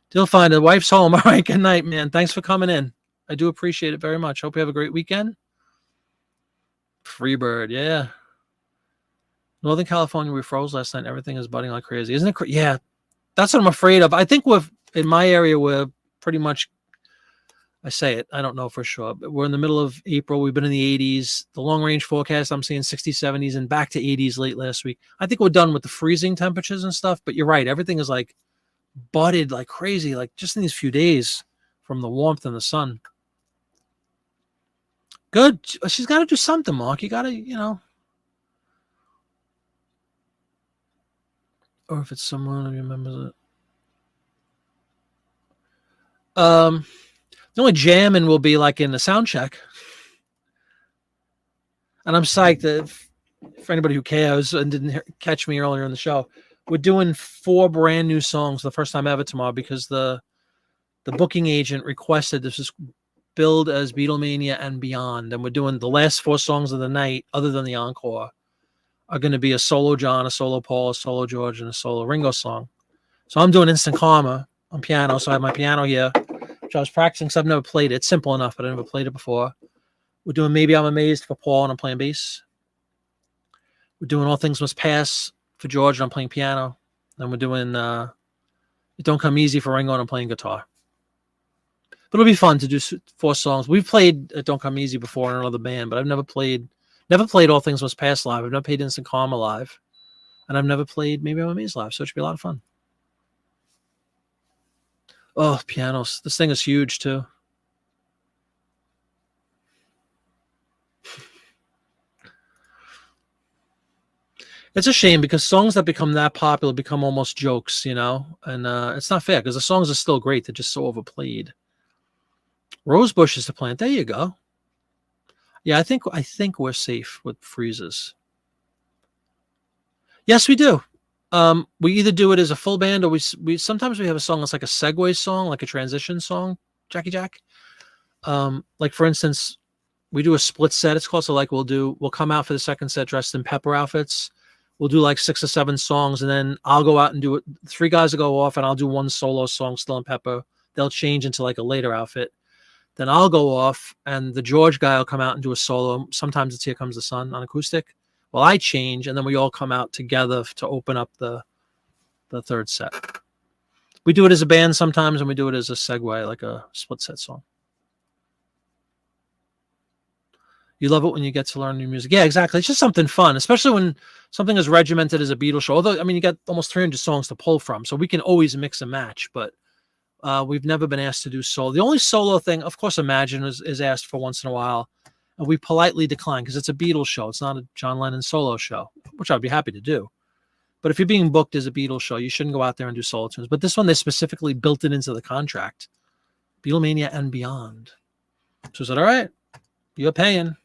Still find the wife's home. All right, good night, man. Thanks for coming in. I do appreciate it very much. Hope you have a great weekend. Freebird, yeah. Northern California, we froze last night. Everything is budding like crazy. Isn't it? Yeah, that's what I'm afraid of. I think in my area, we're pretty much, I say it, I don't know for sure, but we're in the middle of April. We've been in the 80s. The long range forecast, I'm seeing 60s, 70s, and back to 80s late last week. I think we're done with the freezing temperatures and stuff, but you're right. Everything is like budded like crazy, like just in these few days from the warmth and the sun. Good. She's got to do something, Mark. You got to, or if it's someone who remembers it. The only jamming will be like in the sound check. And I'm psyched that for anybody who cares and didn't catch me earlier in the show, we're doing 4 brand new songs the first time ever tomorrow because the booking agent requested this is billed as Beatlemania and beyond. And we're doing the last 4 songs of the night, other than the encore, are going to be a solo John, a solo Paul, a solo George, and a solo Ringo song. So I'm doing Instant Karma on piano. So I have my piano here, which I was practicing because I've never played it. It's simple enough, but I've never played it before. We're doing Maybe I'm Amazed for Paul, and I'm playing bass. We're doing All Things Must Pass for George, and I'm playing piano. Then we're doing It Don't Come Easy for Ringo, and I'm playing guitar. But it'll be fun to do 4 songs. We've played It Don't Come Easy before in another band, but I've never played All Things Must Pass live. I've never played Instant Karma live. And I've never played Maybe I'm Amazed live, so it should be a lot of fun. Oh, pianos. This thing is huge, too. It's a shame because songs that become that popular become almost jokes, and it's not fair because the songs are still great. They're just so overplayed. Rosebush is the plant. There you go. Yeah, I think we're safe with freezes. Yes, we do. We either do it as a full band or we sometimes we have a song that's like a segue song, like a transition song, Jackie Jack. Like for instance, we do a split set. It's called, so like we'll come out for the second set dressed in Pepper outfits. We'll do like 6 or 7 songs, and then I'll go out and do it. 3 guys will go off, and I'll do 1 solo song still in Pepper. They'll change into like a later outfit. Then I'll go off, and the George guy will come out and do a solo. Sometimes it's Here Comes the Sun on acoustic. Well, I change, and then we all come out together to open up the third set. We do it as a band sometimes, and we do it as a segue, like a split set song. You love it when you get to learn new music. Yeah, exactly. It's just something fun, especially when something is regimented as a Beatles show. Although, I mean, you got almost 300 songs to pull from, so we can always mix and match. But we've never been asked to do solo. The only solo thing, of course, Imagine is asked for once in a while. And we politely decline because it's a Beatles show. It's not a John Lennon solo show, which I'd be happy to do. But if you're being booked as a Beatles show, you shouldn't go out there and do solo tunes. But this one, they specifically built it into the contract. Beatlemania and beyond. So I said, all right, you're paying.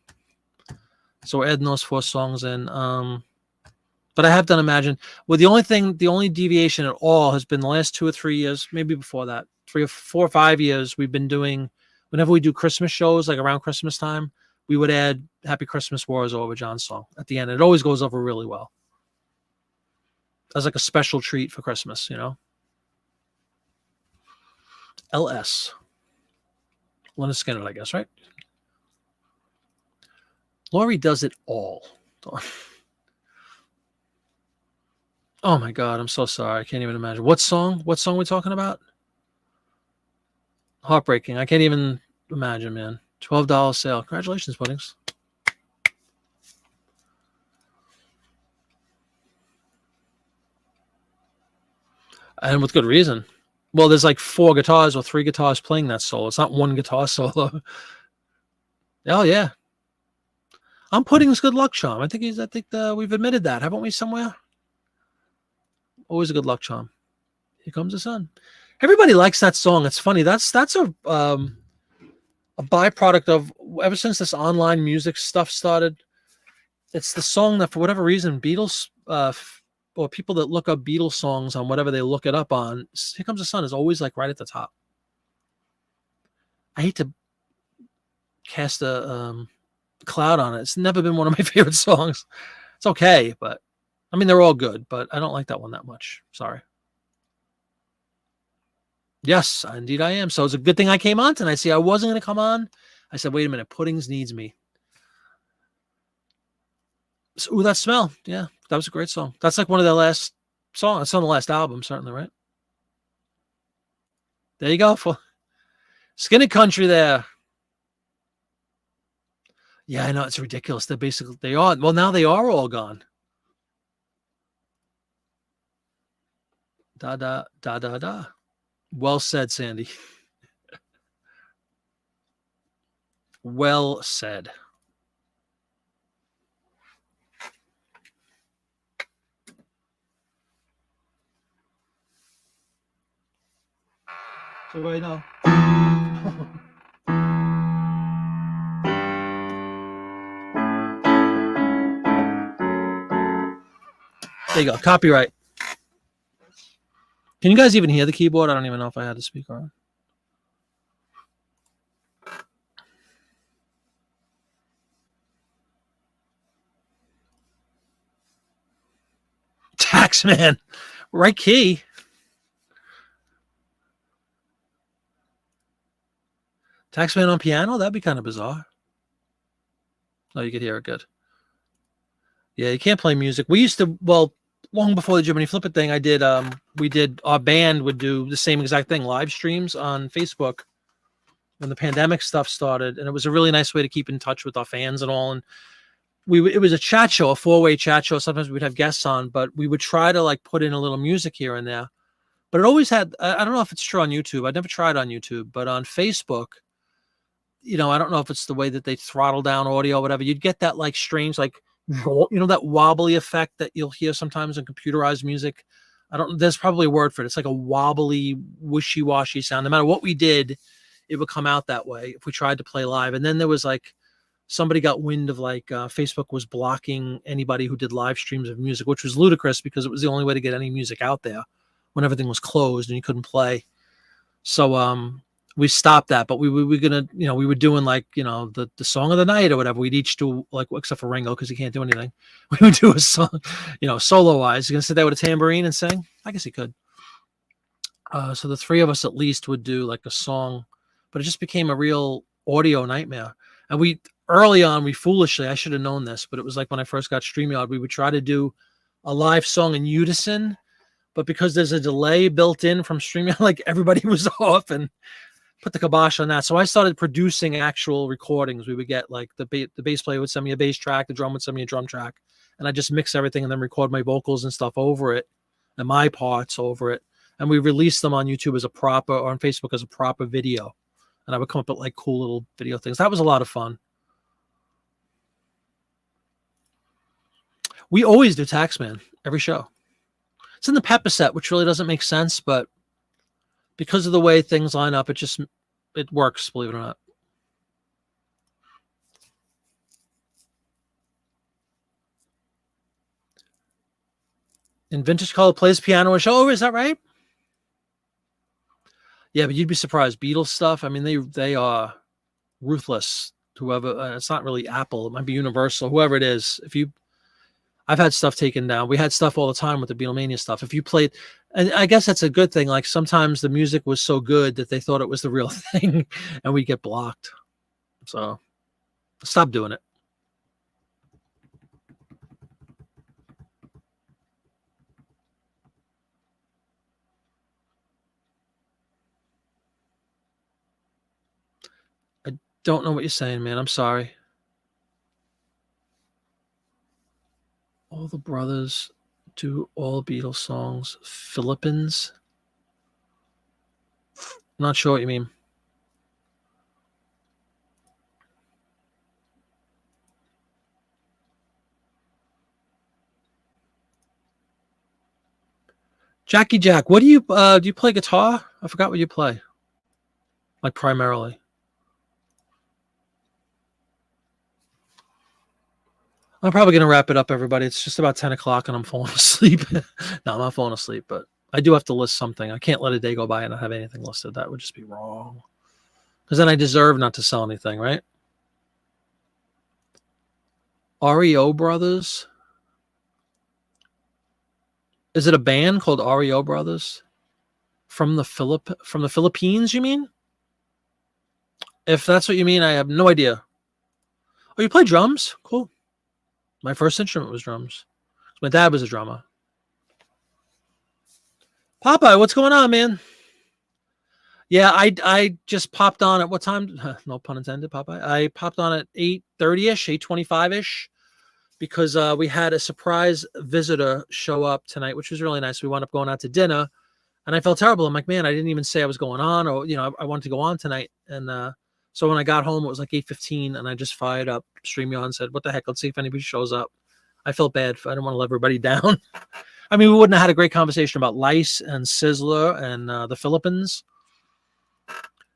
So we're adding those 4 songs in. But I have done Imagine. Well, the only deviation at all has been the last 2 or 3 years, maybe before that, 3 or 4 or 5 years, we've been doing, whenever we do Christmas shows, like around Christmas time, we would add Happy Christmas War Is Over, John's song at the end. It always goes over really well. As like a special treat for Christmas, LS. Leonard Skinner, I guess, right? Laurie does it all. Oh my God, I'm so sorry. I can't even imagine. What song we talking about? Heartbreaking. I can't even imagine, man. $12 sale. Congratulations, Puddings. And with good reason. Well, there's like 4 guitars or 3 guitars playing that solo. It's not 1 guitar solo. Oh yeah. I'm Pudding's good luck charm. I think we've admitted that, haven't we, somewhere? Always a good luck charm. Here Comes the Sun. Everybody likes that song. It's funny. That's a byproduct of, ever since this online music stuff started, it's the song that for whatever reason Beatles or people that look up Beatles songs on whatever they look it up on, Here Comes the Sun is always like right at the top. I hate to cast a Cloud on it. It's never been one of my favorite songs. It's okay, but I mean, they're all good, but I don't like that one that much. Sorry. Yes, indeed I am. So it's a good thing I came on tonight. See, I wasn't going to come on. I said, wait a minute, Puddings needs me. So, ooh, that smell. Yeah, that was a great song. That's like one of their last songs. It's on the last album, certainly, right? There you go. For Skinny Country there. Yeah, I know. It's ridiculous. They are. Well, now they are all gone. Da, da, da, da, da. Well said, Sandy. Well said. So right now. There you go. Copyright. Can you guys even hear the keyboard? I don't even know if I had the speaker on. Taxman. Right key. Taxman on piano? That'd be kind of bizarre. Oh, you could hear it good. Yeah, you can't play music. We used to, well, long before the Jiminy Flip It thing, our band would do the same exact thing, live streams on Facebook when the pandemic stuff started. And it was a really nice way to keep in touch with our fans and all. And it was a chat show, a 4-way chat show. Sometimes we'd have guests on, but we would try to like put in a little music here and there. But it always had, I don't know if it's true on YouTube. I'd never tried on YouTube, but on Facebook, I don't know if it's the way that they throttle down audio or whatever. You'd get that like strange, like, that wobbly effect that you'll hear sometimes in computerized music. There's probably a word for it. It's like a wobbly, wishy-washy sound. No matter what we did, it would come out that way if we tried to play live. And then there was like, somebody got wind of like Facebook was blocking anybody who did live streams of music, which was ludicrous because it was the only way to get any music out there when everything was closed and you couldn't play. So we stopped that, but we were gonna, we were doing like, the song of the night or whatever. We'd each do like, except for Ringo because he can't do anything. We would do a song, solo wise. He's gonna sit there with a tambourine and sing. I guess he could. So the three of us at least would do like a song, but it just became a real audio nightmare. And early on, I should have known this, but it was like when I first got StreamYard, we would try to do a live song in unison, but because there's a delay built in from StreamYard, like everybody was off and put the kibosh on that. So I started producing actual recordings. We would get like the bass player would send me a bass track, the drum would send me a drum track, and I just mix everything and then record my vocals and stuff over it and my parts over it. And we released them on YouTube or on Facebook as a proper video. And I would come up with like cool little video things. That was a lot of fun. We always do Taxman every show. It's in the Pepper set, which really doesn't make sense, but because of the way things line up, it works, believe it or not. In Vintage Color plays piano and show. Oh, is that right? Yeah, but you'd be surprised. Beatles stuff, I mean, they are ruthless. Whoever, it's not really Apple. It might be Universal. Whoever it is. I've had stuff taken down. We had stuff all the time with the Beatlemania stuff. If you played, and I guess that's a good thing. Like sometimes the music was so good that they thought it was the real thing and we get blocked. So stop doing it. I don't know what you're saying, man. I'm sorry. All the brothers do all Beatles songs. Philippines? I'm not sure what you mean. Jackie Jack, what do you play guitar? I forgot what you play. Like primarily. I'm probably going to wrap it up, everybody. It's just about 10 o'clock and I'm falling asleep. No, I'm not falling asleep, but I do have to list something. I can't let a day go by and not have anything listed. That would just be wrong. Because then I deserve not to sell anything, right? REO Brothers. Is it a band called REO Brothers? From the Philippines, you mean? If that's what you mean, I have no idea. Oh, you play drums? Cool. My first instrument was drums. My dad was a drummer. Popeye, what's going on, man? Yeah, I just popped on at what time? No pun intended, Popeye. I popped on at 8:30-ish, 8:25-ish, because we had a surprise visitor show up tonight, which was really nice. We wound up going out to dinner, and I felt terrible. I'm like, man, I didn't even say I was going on, or I wanted to go on tonight. And so when I got home, it was like 8:15, and I just fired up StreamYard and said, what the heck? Let's see if anybody shows up. I felt bad. I didn't want to let everybody down. I mean, we wouldn't have had a great conversation about lice and Sizzler and the Philippines.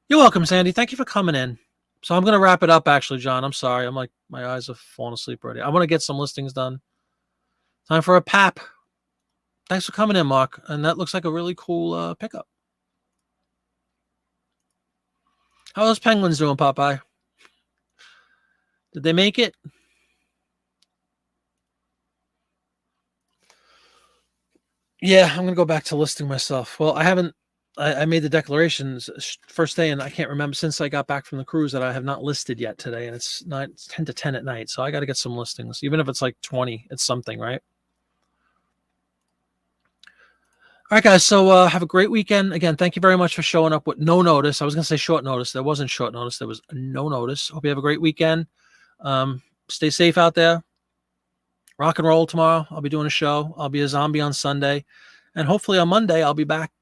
You're welcome, Sandy. Thank you for coming in. So I'm going to wrap it up, actually, John. I'm sorry. I'm like, my eyes have fallen asleep already. I want to get some listings done. Time for a pap. Thanks for coming in, Mark. And that looks like a really cool pickup. How are those penguins doing, Popeye? Did they make it? Yeah, I'm going to go back to listing myself. Well, I made the declarations first day, and I can't remember since I got back from the cruise that I have not listed yet today, and it's 10 to 10 at night, so I got to get some listings. Even if it's like 20, it's something, right? All right, guys, so have a great weekend. Again, thank you very much for showing up with no notice. I was going to say short notice. There wasn't short notice. There was no notice. Hope you have a great weekend. Stay safe out there. Rock and roll tomorrow. I'll be doing a show. I'll be a zombie on Sunday. And hopefully on Monday, I'll be back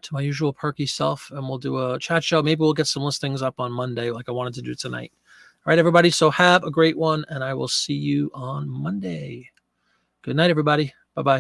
to my usual perky self, and we'll do a chat show. Maybe we'll get some listings up on Monday like I wanted to do tonight. All right, everybody. So have a great one, and I will see you on Monday. Good night, everybody. Bye-bye.